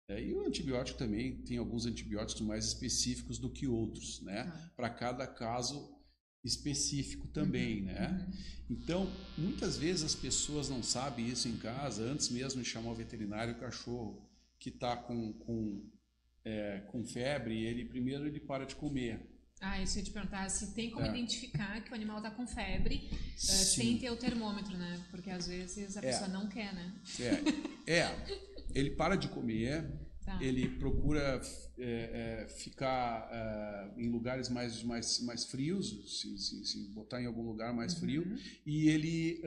E o antibiótico também, tem alguns antibióticos mais específicos do que outros, né? Para cada caso específico também, né? Então, muitas vezes as pessoas não sabem isso em casa, antes mesmo de chamar o veterinário, o cachorro que está com febre, ele para de comer. Isso eu ia te perguntar, se tem como identificar que o animal está com febre sem ter o termômetro, né? Porque às vezes a pessoa não quer, né? Ele para de comer, ele procura ficar em lugares mais frios, se botar em algum lugar mais frio, e ele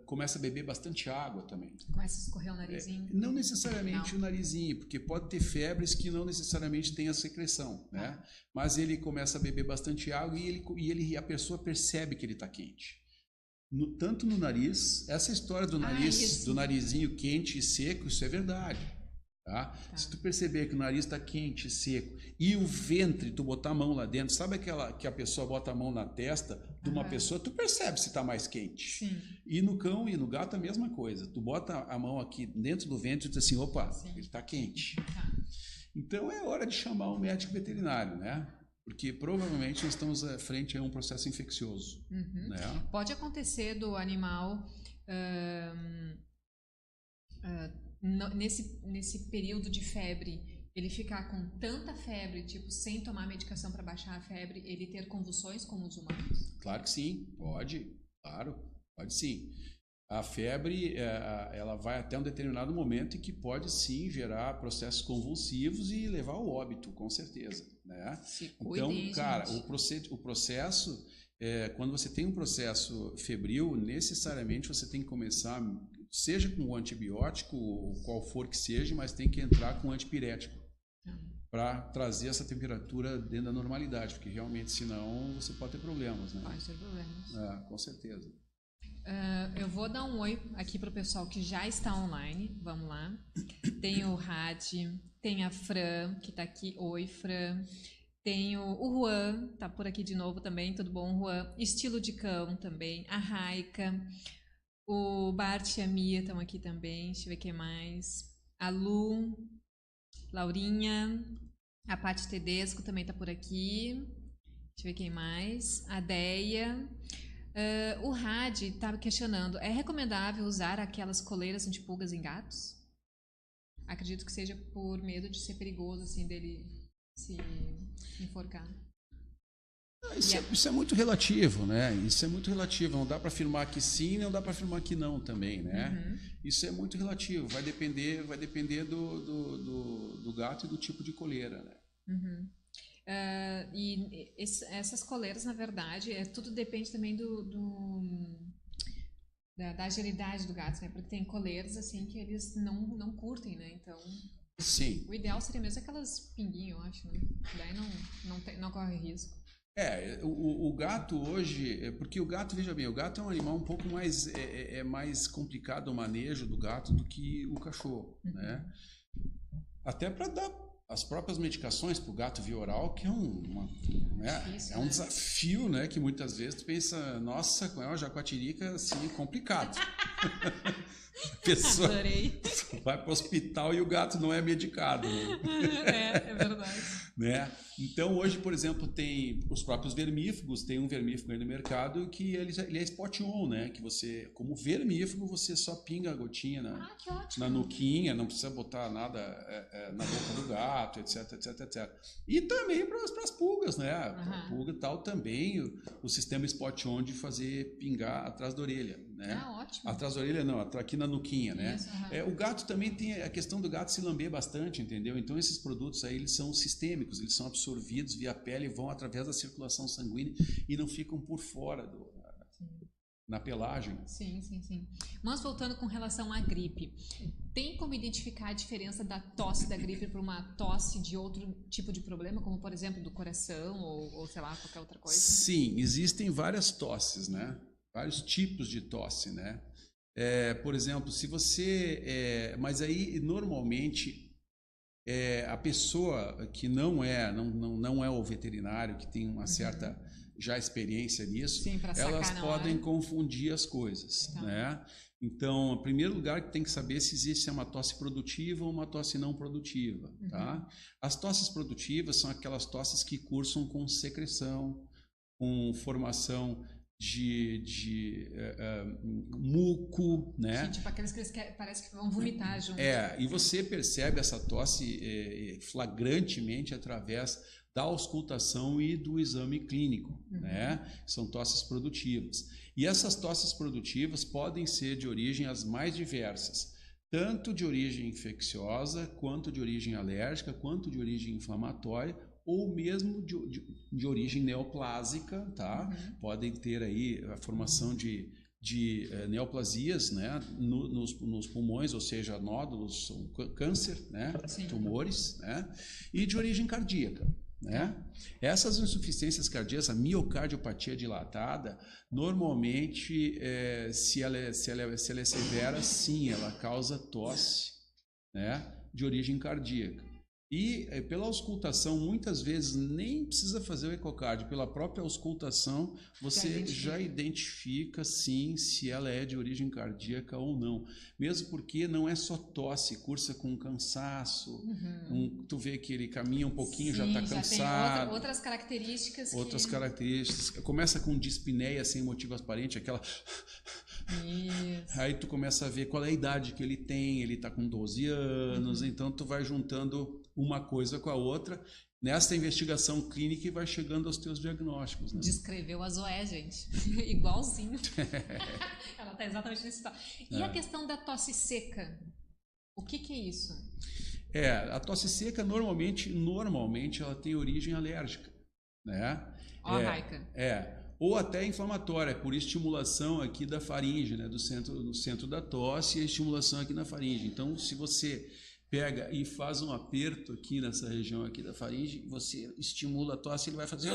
começa a beber bastante água também. Começa a escorrer o narizinho? Não necessariamente o narizinho, porque pode ter febres que não necessariamente têm a secreção, né? Mas ele começa a beber bastante água e a pessoa percebe que ele está quente. Tanto no nariz, essa história do narizinho quente e seco, isso é verdade. Se tu perceber que o nariz está quente, seco, e o ventre, tu botar a mão lá dentro, sabe aquela que a pessoa bota a mão na testa de uma pessoa, tu percebe se está mais quente. Sim. E no cão e no gato a mesma coisa. Tu bota a mão aqui dentro do ventre e diz assim, opa, ele está quente. Então é hora de chamar um médico veterinário, né? Porque provavelmente nós estamos frente a um processo infeccioso. Né? Pode acontecer do animal... nesse período de febre, ele ficar com tanta febre, tipo, sem tomar medicação para baixar a febre, ele ter convulsões como os humanos? Claro que sim, pode, claro, pode sim. A febre, ela vai até um determinado momento em que pode sim gerar processos convulsivos e levar ao óbito, com certeza, né? Então, cara, o processo, quando você tem um processo febril, necessariamente você tem que começar, seja com o antibiótico, qual for que seja, mas tem que entrar com o antipirético para trazer essa temperatura dentro da normalidade, porque realmente, senão, você pode ter problemas, né? Pode ter problemas. Com certeza. Eu vou dar um oi aqui para o pessoal que já está online. Vamos lá. Tem o Hadi, tem a Fran, que está aqui. Oi, Fran. Tem o Juan, tá por aqui de novo também. Tudo bom, Juan? Estilo de cão também. A Raika. O Bart e a Mia estão aqui também. Deixa eu ver quem mais. A Lu. Laurinha. A Paty Tedesco também está por aqui. Deixa eu ver quem mais. A Deia. O Hadi está questionando, é recomendável usar aquelas coleiras antipulgas em gatos? Acredito que seja por medo de ser perigoso, assim, dele se enforcar. Isso é muito relativo, né? Isso é muito relativo. Não dá para afirmar que sim, não dá para afirmar que não também, né? Isso é muito relativo. Vai depender do gato e do tipo de coleira, né? E essas coleiras, na verdade, tudo depende também da agilidade do gato, né? Porque tem coleiras assim que eles não curtem, né? Então Sim. O ideal seria mesmo aquelas pinguinhas, eu acho, né? Daí não corre risco. O gato hoje, porque o gato, veja bem, o gato é um animal um pouco mais, mais complicado o manejo do gato do que o cachorro, né? Até para dar as próprias medicações para o gato via oral, que é difícil, é um desafio, né? Que muitas vezes tu pensa, nossa, com a jaguatirica, assim, complicado. A pessoa vai para o hospital e o gato não é medicado. Né? É verdade. Né? Então, hoje, por exemplo, tem os próprios vermífugos, tem um vermífugo aí no mercado que ele é spot on, né? Que você, como vermífugo, você só pinga a gotinha na nuquinha, não precisa botar nada na boca do gato, etc, etc, etc. E também para as pulgas, né? A pulga e tal, também o sistema spot on de fazer pingar atrás da orelha, né? Ótimo. Atrás da orelha não, aqui na nuquinha, né? Isso, o gato também tem a questão do gato se lamber bastante, entendeu? Então esses produtos aí, eles são sistêmicos, eles são absorvidos via pele, vão através da circulação sanguínea e não ficam por fora na pelagem. Sim. Mas voltando com relação à gripe, tem como identificar a diferença da tosse da gripe para uma tosse de outro tipo de problema, como por exemplo do coração ou sei lá, qualquer outra coisa? Sim, existem várias tosses, né? Vários tipos de tosse, né? Por exemplo, se você... mas aí, normalmente, a pessoa que não é o veterinário, que tem uma certa já experiência nisso, sim, elas podem confundir as coisas, né? Então, em primeiro lugar, tem que saber se existe uma tosse produtiva ou uma tosse não produtiva, tá? As tosses produtivas são aquelas tosses que cursam com secreção, com formação de muco, né? Sim, tipo aqueles que parece que vão vomitar junto. E você percebe essa tosse flagrantemente através da auscultação e do exame clínico, né? São tosses produtivas. E essas tosses produtivas podem ser de origem as mais diversas, tanto de origem infecciosa, quanto de origem alérgica, quanto de origem inflamatória, ou mesmo de origem neoplásica, tá? Podem ter aí a formação de neoplasias, né? nos pulmões, ou seja, nódulos, câncer, né? Tumores, né? E de origem cardíaca. Né? Essas insuficiências cardíacas, a miocardiopatia dilatada, normalmente, se ela é severa, sim, ela causa tosse, né? De origem cardíaca. E pela auscultação, muitas vezes nem precisa fazer o ecocardio, pela própria auscultação você já identifica sim se ela é de origem cardíaca ou não. Mesmo porque não é só tosse, cursa com cansaço, tu vê que ele caminha um pouquinho, já está cansado. Tem outras características. Características. Começa com dispneia sem motivo aparente, aquela... Isso. Aí tu começa a ver qual é a idade que ele tem, ele está com 12 anos, então tu vai juntando uma coisa com a outra nessa investigação clínica e vai chegando aos teus diagnósticos. Né? Descreveu a Zoé, gente. Igualzinho. Ela está exatamente nesse estado. E a questão da tosse seca? O que é isso? A tosse seca normalmente ela tem origem alérgica. Né? Raica. Ou até inflamatória, por estimulação aqui da faringe, né? do centro da tosse e a estimulação aqui na faringe. Então, se você pega e faz um aperto aqui nessa região aqui da faringe, você estimula a tosse, ele vai fazer...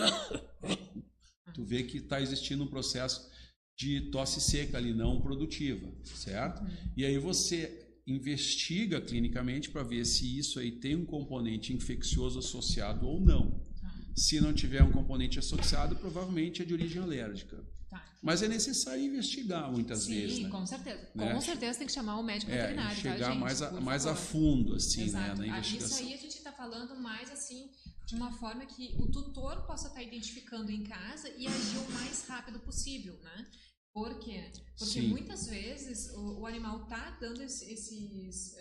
Tu vê que está existindo um processo de tosse seca ali, não produtiva, certo? E aí você investiga clinicamente para ver se isso aí tem um componente infeccioso associado ou não. Se não tiver um componente associado, provavelmente é de origem alérgica. Mas é necessário investigar muitas vezes. Sim, né? Com certeza. Né? Com certeza tem que chamar o médico veterinário. Chegar gente, mais a fundo, assim, né, na Isso investigação. aí a gente está falando mais assim, de uma forma que o tutor possa estar identificando em casa e agir o mais rápido possível, né? Por quê? Porque muitas vezes o animal está dando esses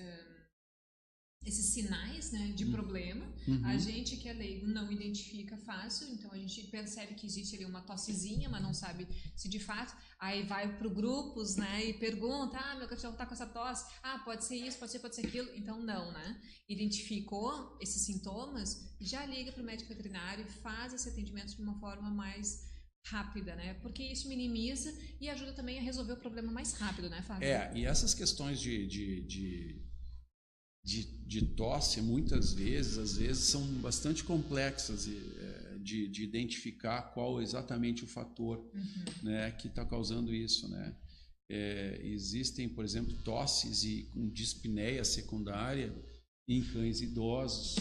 sinais, né, de problema, a gente que é leigo não identifica fácil, então a gente percebe que existe ali uma tossezinha, mas não sabe se de fato, aí vai para grupos, né, e pergunta, meu cachorro está com essa tosse, pode ser isso, pode ser aquilo, então não, né, identificou esses sintomas, já liga para o médico veterinário e faz esse atendimento de uma forma mais rápida, né? Porque isso minimiza e ajuda também a resolver o problema mais rápido, né, Fábio? E essas questões de de tosse, muitas vezes, às vezes, são bastante complexas de identificar qual exatamente o fator, né, que está causando isso, né? Existem, por exemplo, tosses com dispneia secundária em cães idosos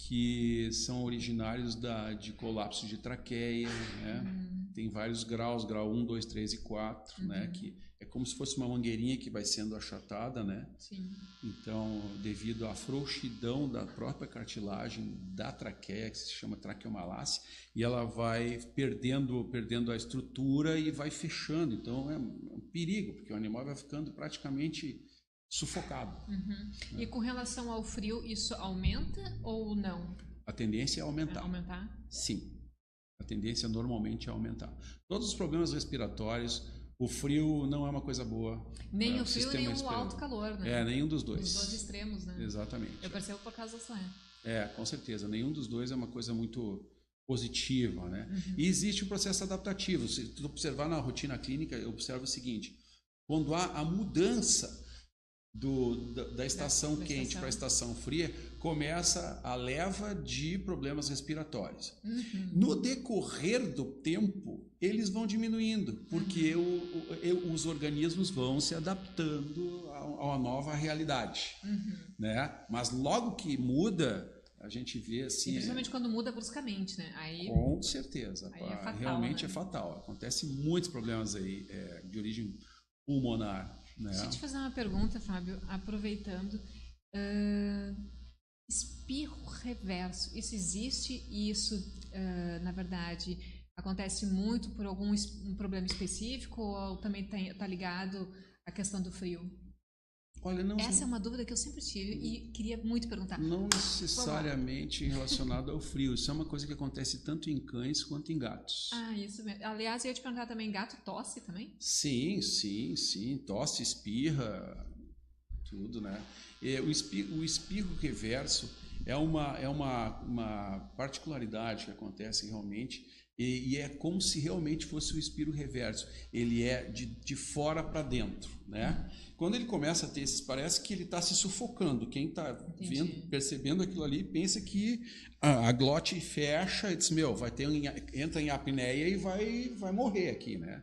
que são originários de colapso de traqueia, né? Tem vários graus, grau 1, 2, 3 e 4, né? Que é como se fosse uma mangueirinha que vai sendo achatada, né? Sim. Então, devido à frouxidão da própria cartilagem da traqueia, que se chama traqueomalácia, e ela vai perdendo a estrutura e vai fechando. Então, é um perigo, porque o animal vai ficando praticamente sufocado. E com relação ao frio, isso aumenta ou não? A tendência é aumentar. Aumentar? Sim. A tendência normalmente é aumentar. Todos os problemas respiratórios, o frio não é uma coisa boa. Nem o frio, nem o alto calor, né? Nenhum dos dois. Os dois extremos, né? Exatamente. Eu percebo por causa da sua. Com certeza. Nenhum dos dois é uma coisa muito positiva, né? E existe um processo adaptativo. Se tu observar na rotina clínica, eu observo o seguinte: quando há a mudança da estação quente para a estação fria, começa a leva de problemas respiratórios. No decorrer do tempo, eles vão diminuindo, porque os organismos vão se adaptando a uma nova realidade, né? Mas logo que muda, a gente vê assim... E principalmente quando muda bruscamente, né? Aí, com certeza. Aí é fatal, realmente, né? É fatal. Acontecem muitos problemas aí de origem pulmonar. Deixa eu te fazer uma pergunta, Fábio, aproveitando. Espirro reverso, isso existe e isso, na verdade, acontece muito por algum problema específico ou também está ligado à questão do frio? Olha, Essa é uma dúvida que eu sempre tive e queria muito perguntar. Não necessariamente relacionado ao frio. Isso é uma coisa que acontece tanto em cães quanto em gatos. Isso mesmo. Aliás, eu ia te perguntar também, gato tosse também? Sim. Tosse, espirra, tudo, né? O espirro reverso é uma particularidade que acontece realmente e é como se realmente fosse o espirro reverso. Ele é de fora para dentro, né? Quando ele começa a ter esses, parece que ele está se sufocando. Quem está percebendo aquilo ali pensa que a glote fecha e diz, entra em apneia e vai morrer aqui, né?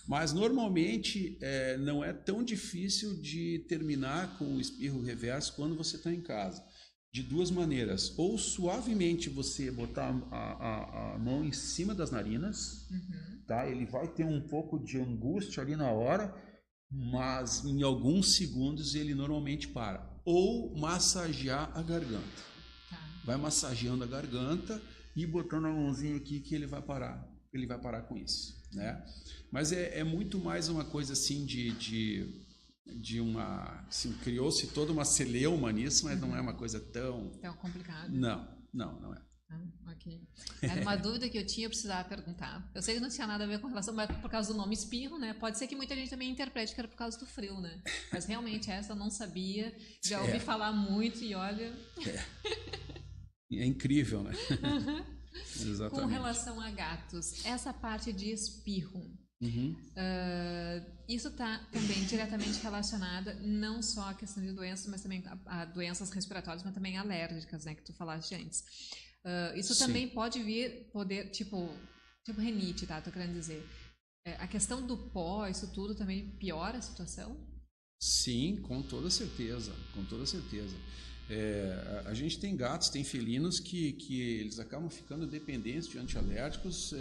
Mas normalmente não é tão difícil de terminar com o espirro reverso quando você está em casa. De duas maneiras, ou suavemente você botar a mão em cima das narinas, tá? Ele vai ter um pouco de angústia ali na hora, mas em alguns segundos ele normalmente para. Ou massagear a garganta. Vai massageando a garganta e botando a mãozinha aqui que ele vai parar. Ele vai parar com isso, né? Mas é muito mais uma coisa assim assim, criou-se toda uma celeuma nisso, mas não é uma coisa tão complicada. Não é. Ok. Era uma dúvida que eu tinha, eu precisava perguntar. Eu sei que não tinha nada a ver com relação, mas por causa do nome espirro, né? Pode ser que muita gente também interprete que era por causa do frio, né? Mas realmente essa eu não sabia. Já ouvi falar muito e olha... É incrível, né? Exatamente. Com relação a gatos, essa parte de espirro, isso está também diretamente relacionada não só à questão de doenças, mas também a doenças respiratórias, mas também alérgicas, né, que tu falaste antes. Isso também pode poder, tipo renite, tá? Tô querendo dizer. A questão do pó, isso tudo também piora a situação? Sim, com toda certeza, a gente tem gatos, tem felinos que eles acabam ficando dependentes de antialérgicos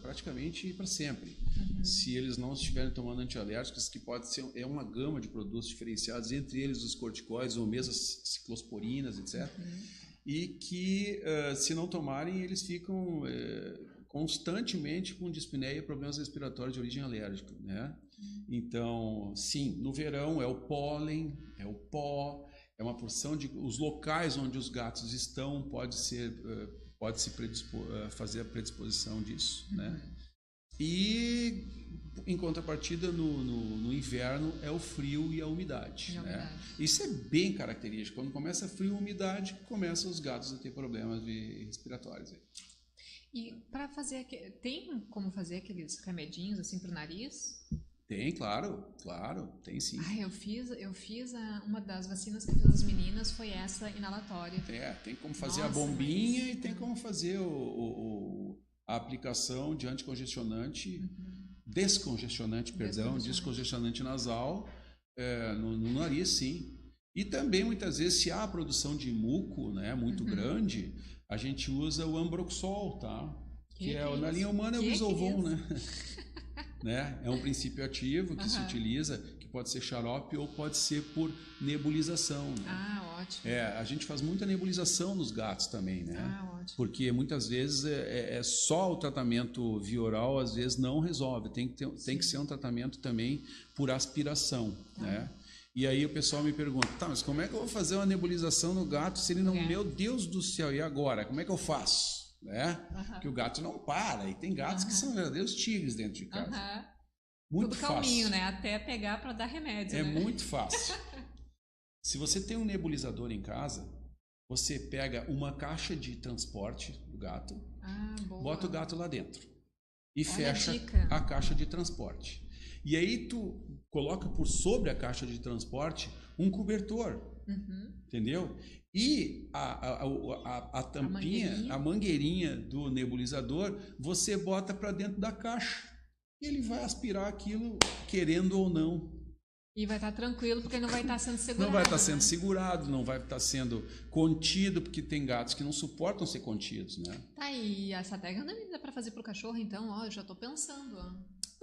praticamente para sempre. Se eles não estiverem tomando antialérgicos, que pode ser uma gama de produtos diferenciados, entre eles os corticoides ou mesmo as ciclosporinas, etc. E que se não tomarem, eles ficam constantemente com dispneia e problemas respiratórios de origem alérgica, né? Então, sim, no verão é o pólen, é o pó, é uma porção de... Os locais onde os gatos estão pode-se fazer a predisposição disso, né? E, em contrapartida, no inverno é o frio e a umidade, né? Isso é bem característico. Quando começa frio e umidade, começam os gatos a ter problemas respiratórios. E para fazer... Tem como fazer aqueles remedinhos assim para o nariz? Tem, claro, tem sim. Eu fiz uma das vacinas que eu fiz as meninas, foi essa inalatória. Tem como fazer a bombinha e tem como fazer a aplicação de anticongestionante, descongestionante nasal no nariz, sim. E também, muitas vezes, se há a produção de muco, né, muito grande, a gente usa o Ambroxol, tá? Que na linha humana é o Bisolvon, né? É um princípio ativo que se utiliza, que pode ser xarope ou pode ser por nebulização. Né? Ótimo. A gente faz muita nebulização nos gatos também, né? Ótimo. Porque muitas vezes só o tratamento via oral às vezes não resolve. Tem que ser um tratamento também por aspiração, né? E aí o pessoal me pergunta, mas como é que eu vou fazer uma nebulização no gato se ele não... Meu Deus do céu, e agora? Como é que eu faço? Né? Que o gato não para. E tem gatos que são verdadeiros tigres dentro de casa. Muito tudo fácil. Calminho, né? Até pegar para dar remédio. É muito fácil. Se você tem um nebulizador em casa, você pega uma caixa de transporte do gato, bota o gato lá dentro e fecha a caixa de transporte. E aí tu coloca por sobre a caixa de transporte um cobertor, entendeu? E a tampinha, a mangueirinha do nebulizador, você bota para dentro da caixa. E ele vai aspirar aquilo, querendo ou não. E vai estar tranquilo, porque não vai estar sendo segurado. Não vai estar sendo segurado, não vai estar sendo contido, porque tem gatos que não suportam ser contidos, né? E essa técnica não dá para fazer para o cachorro, então? Eu já estou pensando,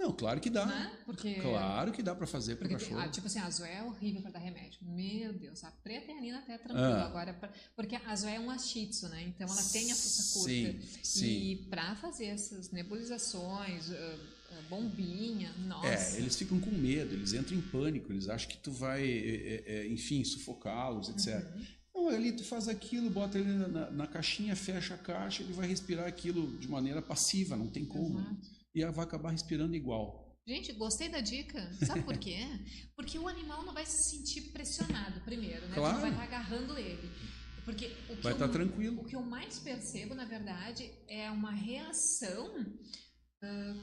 Não, claro que dá. Né? Claro que dá para fazer para o cachorro. Tipo assim, a Zoé é horrível para dar remédio. Meu Deus, a Preta e a Nina até é tranquilo. Agora, porque a Zoé é uma shih tzu, né? Então ela tem a força curta. Sim. E para fazer essas nebulizações, bombinha, nossa. Eles ficam com medo, eles entram em pânico, eles acham que tu vai, enfim, sufocá-los, etc. Então ali tu faz aquilo, bota ele na caixinha, fecha a caixa, ele vai respirar aquilo de maneira passiva, não tem como. E vai acabar respirando igual. Gente, gostei da dica. Sabe por quê? Porque o animal não vai se sentir pressionado primeiro, né? Claro. Tu não vai estar agarrando ele. Porque vai estar tranquilo. O que eu mais percebo, na verdade, é uma reação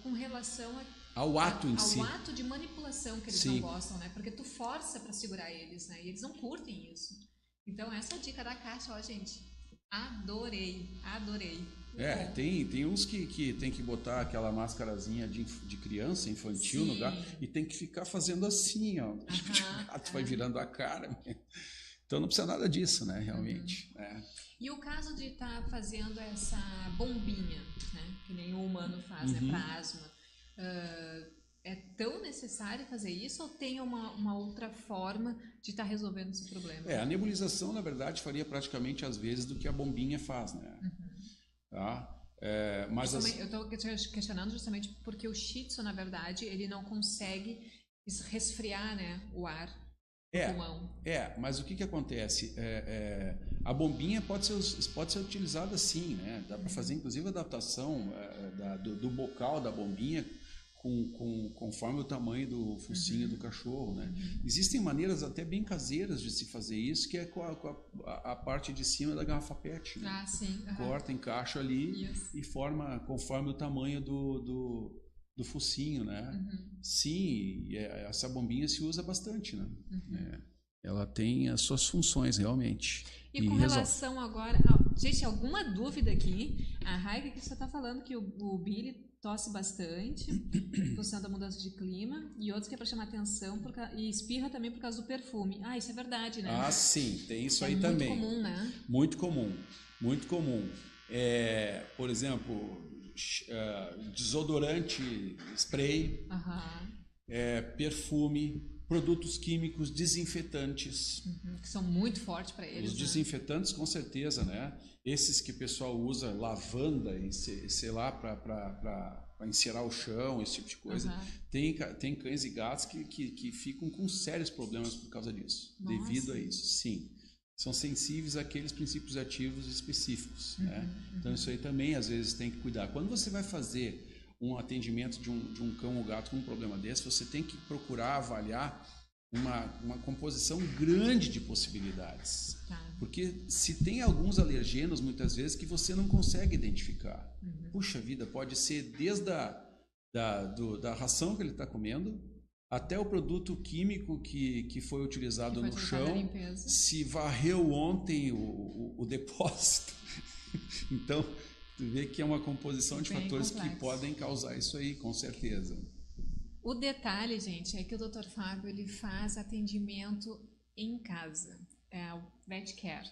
com relação ao ato em si. Ao ato de manipulação que eles não gostam, né? Porque tu força para segurar eles, né? E eles não curtem isso. Então, essa dica da caixa, gente, adorei. Tem uns que tem que botar aquela máscarazinha de criança, infantil no gato, e tem que ficar fazendo assim, ó. O gato vai virando a cara. Então não precisa nada disso, né, realmente. E o caso de estar fazendo essa bombinha, né, que nem o humano faz, né, para asma, é tão necessário fazer isso ou tem uma outra forma de estar resolvendo esse problema? A nebulização, na verdade, faria praticamente às vezes do que a bombinha faz, né? Tá? Mas eu estou questionando justamente porque o shih tzu, na verdade, ele não consegue resfriar, né, o ar no pulmão. Mas o que acontece? A bombinha pode ser utilizada sim, né? Dá para fazer inclusive a adaptação do bocal da bombinha conforme o tamanho do focinho do cachorro, né? Existem maneiras até bem caseiras de se fazer isso, que é com a parte de cima da garrafa PET, né? Corta, encaixa ali e forma conforme o tamanho do focinho, né? Sim, essa bombinha se usa bastante, né? Ela tem as suas funções realmente. E com relação agora, gente, alguma dúvida aqui? A Raika que você está falando que o Billy tosse bastante, função da mudança de clima, e outros que é para chamar atenção e espirra também por causa do perfume. Isso é verdade, né? Sim, tem isso aí também. Muito comum, né? Muito comum. Por exemplo, desodorante, spray, perfume, produtos químicos, desinfetantes. Que são muito fortes para eles. Os desinfetantes, com certeza, né? Esses que o pessoal usa, lavanda, sei lá, para encerar o chão, esse tipo de coisa. Tem cães e gatos que ficam com sérios problemas por causa disso. Nossa. Devido a isso, sim. São sensíveis àqueles princípios ativos específicos, né? Então isso aí também às vezes tem que cuidar. Quando você vai fazer um atendimento de um cão ou gato com um problema desse, você tem que procurar avaliar uma composição grande de possibilidades. Porque se tem alguns alergenos, muitas vezes, que você não consegue identificar. Puxa vida, pode ser desde da ração que ele está comendo, Até o produto químico que foi utilizado no na chão, limpeza. se varreu ontem o depósito. Então, tu vê que é uma composição de Bem fatores complexo. que podem causar isso aí, com certeza. O detalhe, gente, é que o Dr. Fábio ele faz atendimento em casa, é o Vet Care.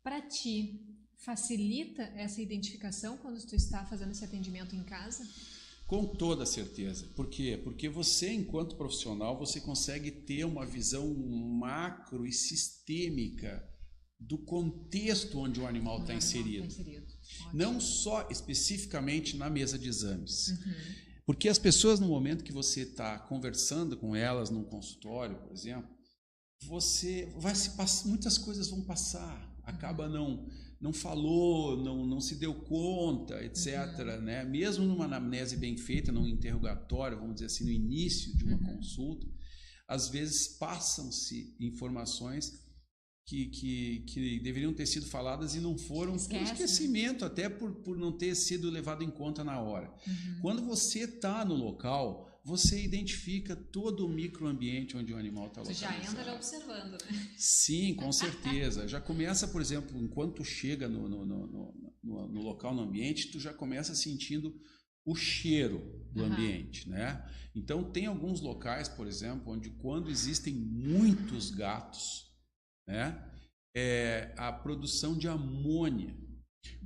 Para ti, facilita essa identificação quando tu está fazendo esse atendimento em casa? Com toda certeza. Por quê? Porque você, enquanto profissional, você consegue ter uma visão macro e sistêmica do contexto onde o animal está inserido. Não só especificamente na mesa de exames. Porque as pessoas, no momento que você está conversando com elas num consultório, por exemplo, você vai se passar, muitas coisas vão passar, acaba não falou, não se deu conta, etc. Né? Mesmo numa anamnese bem feita, num interrogatório, vamos dizer assim, no início de uma consulta, às vezes passam-se informações que deveriam ter sido faladas e não foram, por esquecimento, né? Até por não ter sido levado em conta na hora. Quando você está no local, você identifica todo o microambiente onde o animal está localizado. Você já entra observando, né? Sim, com certeza. Já começa, por exemplo, enquanto tu chega no local, no ambiente, tu já começa sentindo o cheiro do ambiente, né? Então, tem alguns locais, por exemplo, onde quando existem muitos gatos, né, a produção de amônia.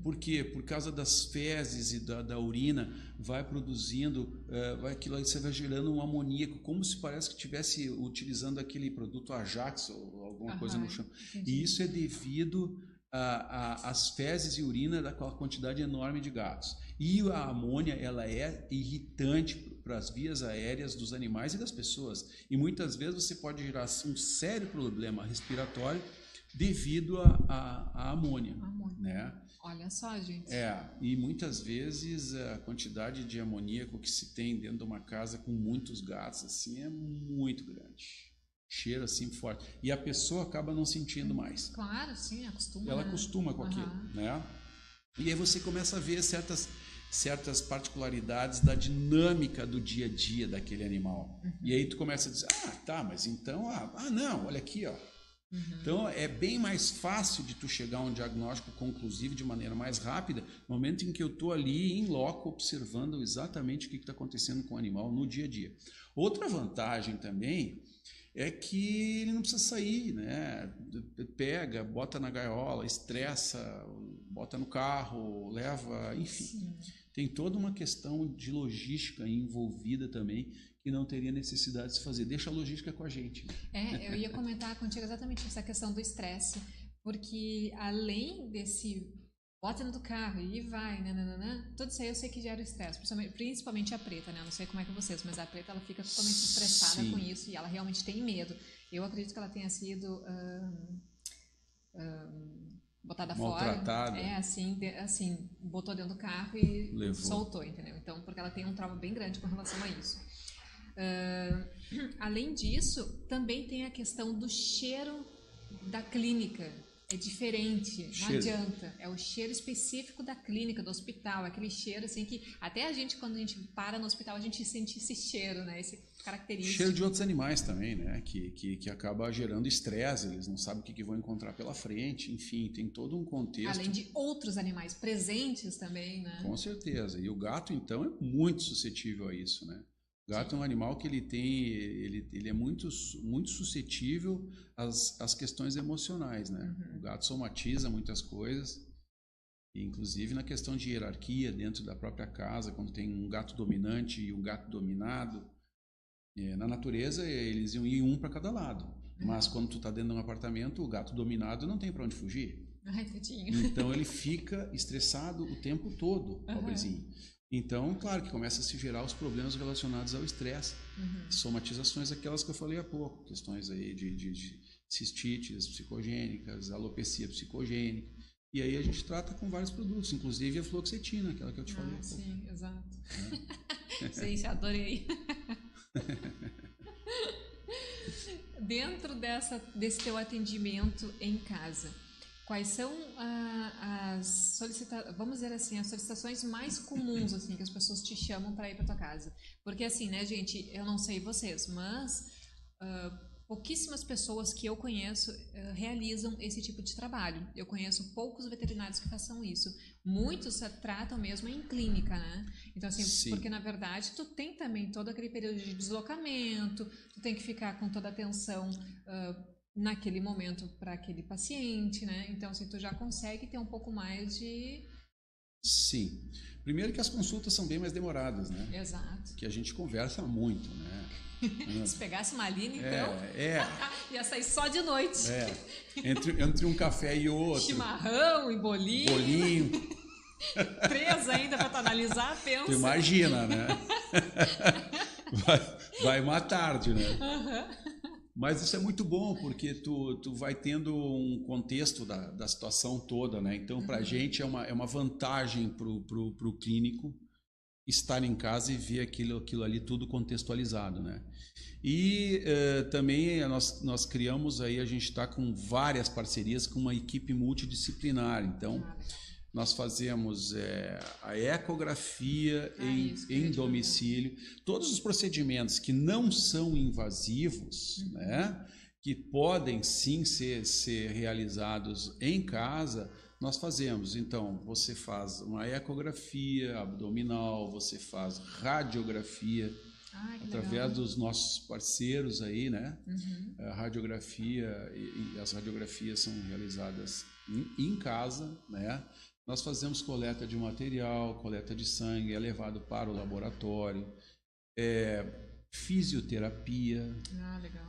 Por quê? Por causa das fezes e da urina, vai produzindo, aquilo aí você vai gerando um amoníaco, como se parece que estivesse utilizando aquele produto Ajax ou alguma coisa no chão. Entendi. E isso é devido às fezes e urina daquela quantidade enorme de gatos. E a amônia, ela é irritante para as vias aéreas dos animais e das pessoas. E muitas vezes você pode gerar um sério problema respiratório devido à amônia, né? Olha só, gente. E muitas vezes a quantidade de amoníaco que se tem dentro de uma casa com muitos gatos assim é muito grande. Cheiro assim forte. E a pessoa acaba não sentindo mais. Claro, sim, acostuma. Ela né? acostuma com aquilo, né? E aí você começa a ver certas particularidades da dinâmica do dia a dia daquele animal. E aí tu começa a dizer, tá, mas então, não, olha aqui, ó. Então é bem mais fácil de tu chegar a um diagnóstico conclusivo de maneira mais rápida no momento em que eu estou ali em loco observando exatamente o que está acontecendo com o animal no dia a dia. Outra vantagem também é que ele não precisa sair, né? Pega, bota na gaiola, estressa, bota no carro, leva, enfim. Sim. Tem toda uma questão de logística envolvida também que não teria necessidade de se fazer. Deixa a logística com a gente. Eu ia comentar contigo exatamente essa questão do estresse, porque além desse bota dentro do carro e vai, tudo isso aí eu sei que gera estresse, principalmente a preta, né? Eu não sei como é que vocês, mas a preta ela fica totalmente estressada com isso e ela realmente tem medo. Eu acredito que ela tenha sido botada maltratada. Fora, assim, botou dentro do carro e soltou, entendeu? Então, porque ela tem um trauma bem grande com relação a isso. Além disso, também tem a questão do cheiro da clínica. É diferente, não adianta. É o cheiro específico da clínica, do hospital, aquele cheiro assim que até a gente, quando a gente para no hospital, a gente sente esse cheiro, né? Esse característico. Cheiro de outros animais também, né? Que acaba gerando estresse, eles não sabem o que vão encontrar pela frente, enfim, tem todo um contexto. Além de outros animais presentes também, né? Com certeza. E o gato, então, é muito suscetível a isso, né? O gato é um animal que ele é muito suscetível às questões emocionais, né? O gato somatiza muitas coisas, inclusive na questão de hierarquia dentro da própria casa, quando tem um gato dominante e um gato dominado. Na natureza, eles iam ir um para cada lado. Mas quando tu está dentro de um apartamento, o gato dominado não tem para onde fugir. Ai, tadinho. Então ele fica estressado o tempo todo, pobrezinho. Então, claro que começa a se gerar os problemas relacionados ao estresse, somatizações, aquelas que eu falei há pouco, questões aí de cistites psicogênicas, alopecia psicogênica, e aí a gente trata com vários produtos, inclusive a fluoxetina, aquela que eu te falei há pouco. Sim, exato. Sim, adorei. Dentro desse teu atendimento em casa, quais são as vamos dizer assim, as solicitações mais comuns assim que as pessoas te chamam para ir para tua casa. Porque assim, né, gente, eu não sei vocês, mas pouquíssimas pessoas que eu conheço realizam esse tipo de trabalho. Eu conheço poucos veterinários que façam isso. Muitos tratam mesmo em clínica, né? Então, assim, Sim. porque na verdade tu tem também todo aquele período de deslocamento, tu tem que ficar com toda a atenção naquele momento para aquele paciente, né? Então, assim, tu já consegue ter um pouco mais de... Sim. Primeiro que as consultas são bem mais demoradas, né? Exato. Que a gente conversa muito, né? Se pegasse uma Aline, então, ia sair só de noite. Entre um café e outro. Chimarrão e bolinho. Bolinho. 3 ainda para tu analisar, pensa. Tu imagina, né? Vai uma tarde, né? Uhum. Mas isso é muito bom, porque tu vai tendo um contexto da situação toda, né? Então, para a gente é uma vantagem pro clínico estar em casa e ver aquilo ali tudo contextualizado, né? E também nós criamos aí, a gente está com várias parcerias com uma equipe multidisciplinar. Então, nós fazemos a ecografia em domicílio, todos os procedimentos que não são invasivos, né? Que podem sim ser realizados em casa, nós fazemos. Então, você faz uma ecografia abdominal, você faz radiografia, através legal. Dos nossos parceiros aí, né? Uhum. A radiografia e as radiografias são realizadas em casa, né? Nós fazemos coleta de material, coleta de sangue, é levado para o laboratório, fisioterapia,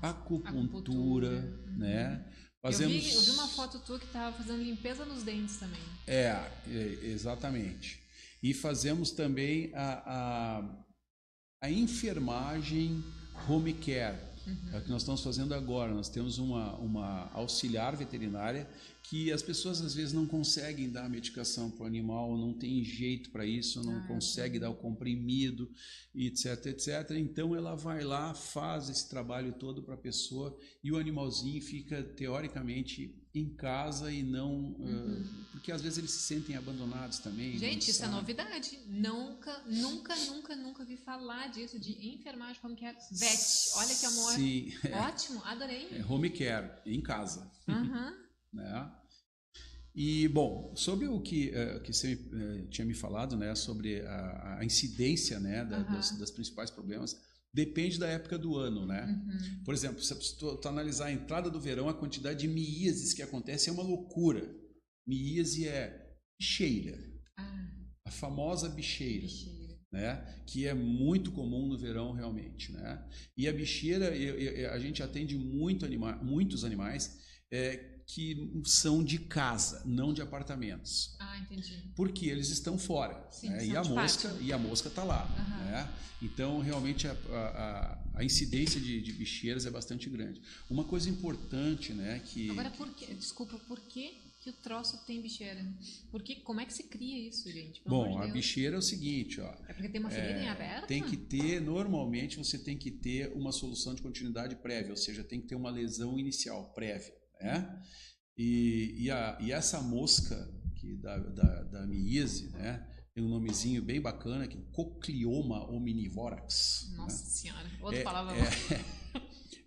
acupuntura, né? Fazemos... Eu vi uma foto tua que estava fazendo limpeza nos dentes também. Exatamente. E fazemos também a enfermagem home care, é o que nós estamos fazendo agora. Nós temos uma auxiliar veterinária que as pessoas às vezes não conseguem dar medicação para o animal, não tem jeito para isso, não consegue dar o comprimido, etc, etc. Então ela vai lá, faz esse trabalho todo para a pessoa e o animalzinho fica teoricamente em casa e não... porque às vezes eles se sentem abandonados também. Gente, isso é novidade. Nunca vi falar disso, de enfermagem home care vet. Olha que amor. Sim. Ótimo, adorei. Home care, em casa. Né? E, bom, sobre o que você tinha me falado, né, sobre a incidência, né, das principais problemas, depende da época do ano, né? Por exemplo, se tu analisar a entrada do verão, a quantidade de miíases que acontece é uma loucura. Miíase é bicheira, a famosa bicheira. Né? Que é muito comum no verão realmente, né? E a bicheira, a gente atende muitos animais que são de casa, não de apartamentos. Entendi. Porque eles estão fora, sim, né? E a mosca está lá, né? Então realmente a incidência de bicheiras é bastante grande. Uma coisa importante, né? Agora, por que o troço tem bicheira? Como é que se cria isso, gente? Bom, a bicheira é o seguinte, ó. É porque tem uma ferida em aberto? Tem que ter, normalmente você tem que ter uma solução de continuidade prévia, ou seja, tem que ter uma lesão inicial prévia, né? E essa mosca da miíase, né? Tem um nomezinho bem bacana, que é Cochleoma omnivorax. Nossa, né? Senhora, outra palavra.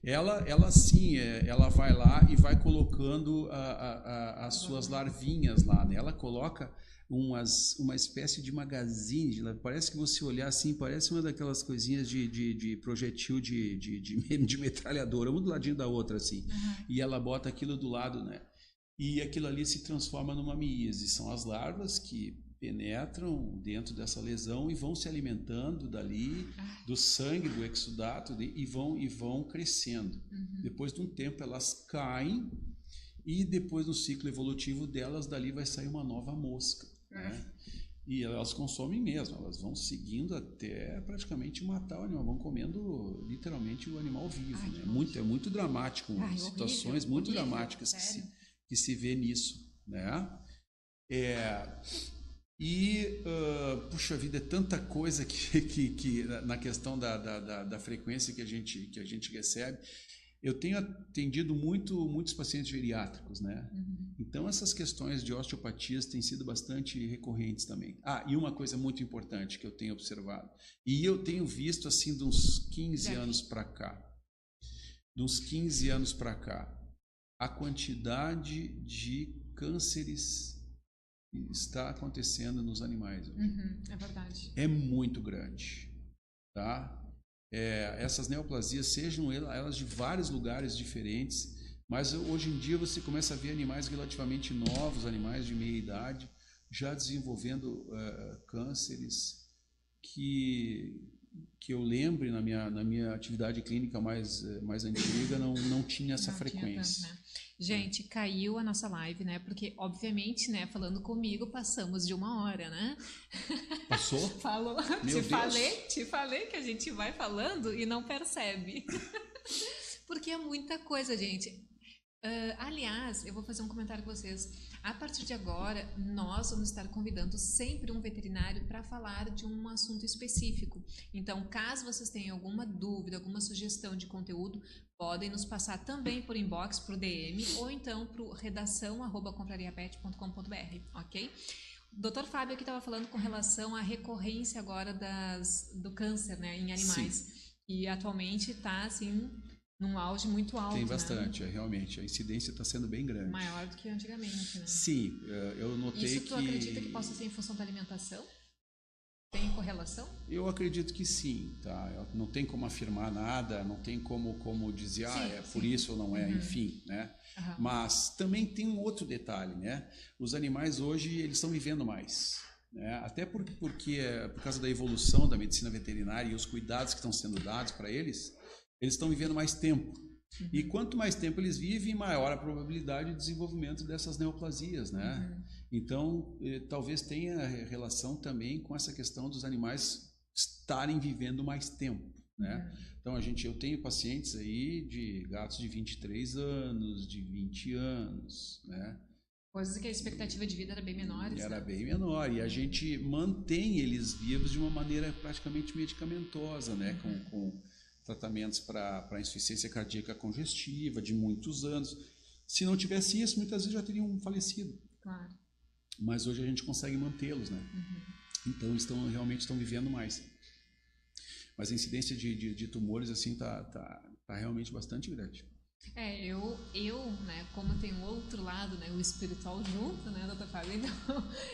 Ela sim, ela vai lá e vai colocando as suas larvinhas lá, né? Ela coloca uma espécie de magazine, parece que você olhar assim, parece uma daquelas coisinhas de projetil de metralhadora, uma do ladinho da outra assim, e ela bota aquilo do lado, né? E aquilo ali se transforma numa miíase, são as larvas que penetram dentro dessa lesão e vão se alimentando dali, do sangue, do exudato, e vão crescendo. Depois de um tempo elas caem e depois no ciclo evolutivo delas, dali vai sair uma nova mosca, né? E elas consomem mesmo, elas vão seguindo até praticamente matar o animal, vão comendo literalmente o animal vivo, né? É muito dramático, situações muito dramáticas que se vê nisso, né? Puxa vida, é tanta coisa que na questão da frequência que a gente recebe. Eu tenho atendido muitos pacientes geriátricos, né? Então, essas questões de osteopatias têm sido bastante recorrentes também. E uma coisa muito importante que eu tenho observado, e eu tenho visto assim de uns 15 anos para cá, a quantidade de cânceres que está acontecendo nos animais hoje. É verdade. É muito grande, tá? Essas neoplasias, sejam elas de vários lugares diferentes, mas hoje em dia você começa a ver animais relativamente novos, animais de meia idade, já desenvolvendo cânceres que eu lembre na minha atividade clínica mais antiga, não tinha essa frequência. Tinha tanto, né? Gente, caiu a nossa live, né? Porque, obviamente, né, falando comigo, passamos de 1 hora, né? Passou? Falou. Te falei que a gente vai falando e não percebe. Porque é muita coisa, gente. Aliás, eu vou fazer um comentário com vocês. A partir de agora, nós vamos estar convidando sempre um veterinário para falar de um assunto específico. Então, caso vocês tenham alguma dúvida, alguma sugestão de conteúdo, podem nos passar também por inbox, por DM, ou então para redação@confrariapet.com.br, ok? O Dr. Fábio aqui estava falando com relação à recorrência agora do câncer, né, em animais. Sim. E atualmente está, assim, num auge muito alto. Tem bastante, realmente. A incidência está sendo bem grande. Maior do que antigamente, né? Sim, eu notei que... Isso tu acredita que possa ser em função da alimentação? Tem correlação? Eu acredito que sim, tá? Não tem como afirmar nada, não tem como dizer, por isso ou não é, enfim, né? Mas também tem um outro detalhe, né? Os animais hoje, eles estão vivendo mais, né? Até porque por causa da evolução da medicina veterinária e os cuidados que estão sendo dados para eles estão vivendo mais tempo. E quanto mais tempo eles vivem, maior a probabilidade de desenvolvimento dessas neoplasias, né? Então, talvez tenha relação também com essa questão dos animais estarem vivendo mais tempo, né? Então, eu tenho pacientes aí de gatos de 23 anos, de 20 anos, né? Coisas que a expectativa de vida era bem menor. Era bem menor, e a gente mantém eles vivos de uma maneira praticamente medicamentosa, né? Com tratamentos para insuficiência cardíaca congestiva de muitos anos. Se não tivesse isso, muitas vezes já teriam falecido. Claro. Mas hoje a gente consegue mantê-los, né? Então realmente estão vivendo mais. Mas a incidência de tumores assim tá realmente bastante grande. Eu, né, como tem o outro lado, né, o espiritual junto, né, doutor Fábio, então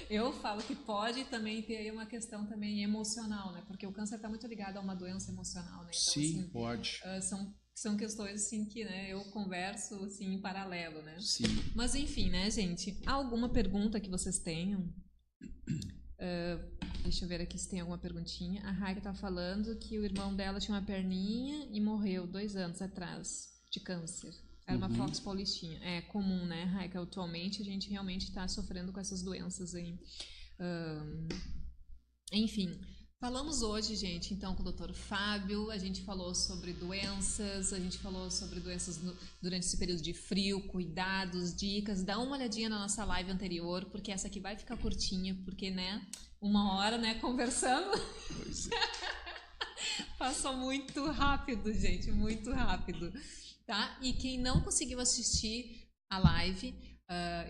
eu falo que pode também ter aí uma questão também emocional, né, porque o câncer está muito ligado a uma doença emocional, né, então, sim, assim, pode. São questões, assim, que, né, eu converso, assim, em paralelo, né. Sim. Mas, enfim, né, gente, alguma pergunta que vocês tenham? Deixa eu ver aqui se tem alguma perguntinha. A Raika tá falando que o irmão dela tinha uma perninha e morreu 2 anos atrás de câncer. Era uma Fox paulistinha. É comum, né, Raika? Atualmente a gente realmente está sofrendo com essas doenças aí. Enfim, falamos hoje, gente, então com o Dr. Fábio. A gente falou sobre doenças, durante esse período de frio, cuidados, dicas. Dá uma olhadinha na nossa live anterior, porque essa aqui vai ficar curtinha, porque, né, 1 hora, né, conversando. Pois é. Passou muito rápido, gente, muito rápido. Tá? E quem não conseguiu assistir a live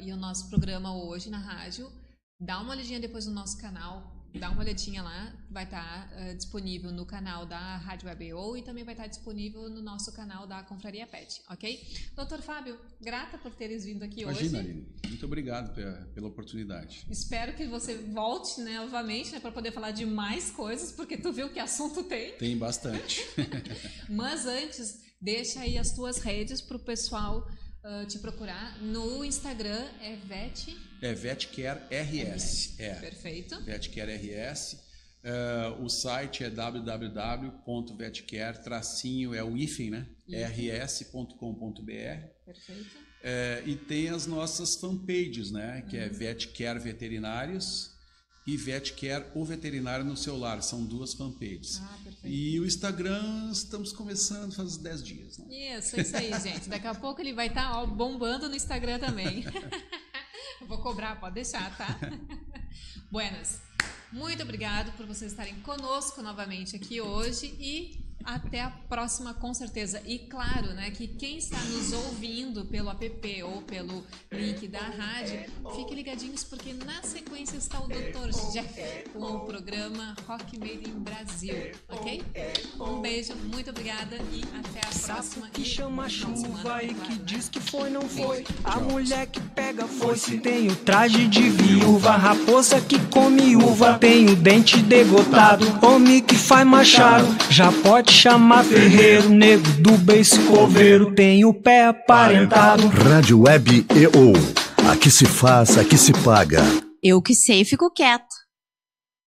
e o nosso programa hoje na rádio, dá uma olhadinha depois no nosso canal, dá uma olhadinha lá, vai estar disponível no canal da Rádio Web EO e também vai estar disponível no nosso canal da Confraria Pet, ok? Doutor Fábio, grata por teres vindo aqui hoje. Imagina, Aline, muito obrigado pela oportunidade. Espero que você volte, né, novamente, né, para poder falar de mais coisas, porque tu viu que assunto tem. Tem bastante. Mas antes, deixa aí as tuas redes para o pessoal te procurar. No Instagram é VetCare RS. Perfeito. VetCare RS. O site é www.vetcare, é o hífen, né? rs.com.br. Perfeito. E tem as nossas fanpages, né? Que é VetCare Veterinários e VetCare o Veterinário no seu lar. São 2 fanpages. Perfeito. E o Instagram estamos começando faz 10 dias. Né? Isso aí, gente. Daqui a pouco ele vai estar bombando no Instagram também. Eu vou cobrar, pode deixar, tá? Buenas. Muito obrigado por vocês estarem conosco novamente aqui hoje e Até a próxima, com certeza. E claro, né, que quem está nos ouvindo pelo app ou pelo link da rádio, fiquem ligadinhos porque na sequência está o Dr. Jeff com o programa Rock Made in Brasil, ok? Um beijo, muito obrigada e até a próxima. Que chama chuva e que diz que foi, não foi. A mulher que pega foice tem o traje de viúva. Raposa que come uva tem o dente degotado. Homem que faz machado já pode chamar ferreiro. Nego do beiço coveiro tem o pé aparentado. Rádio Web EO. Aqui se faz, aqui se paga. Eu que sei, fico quieto.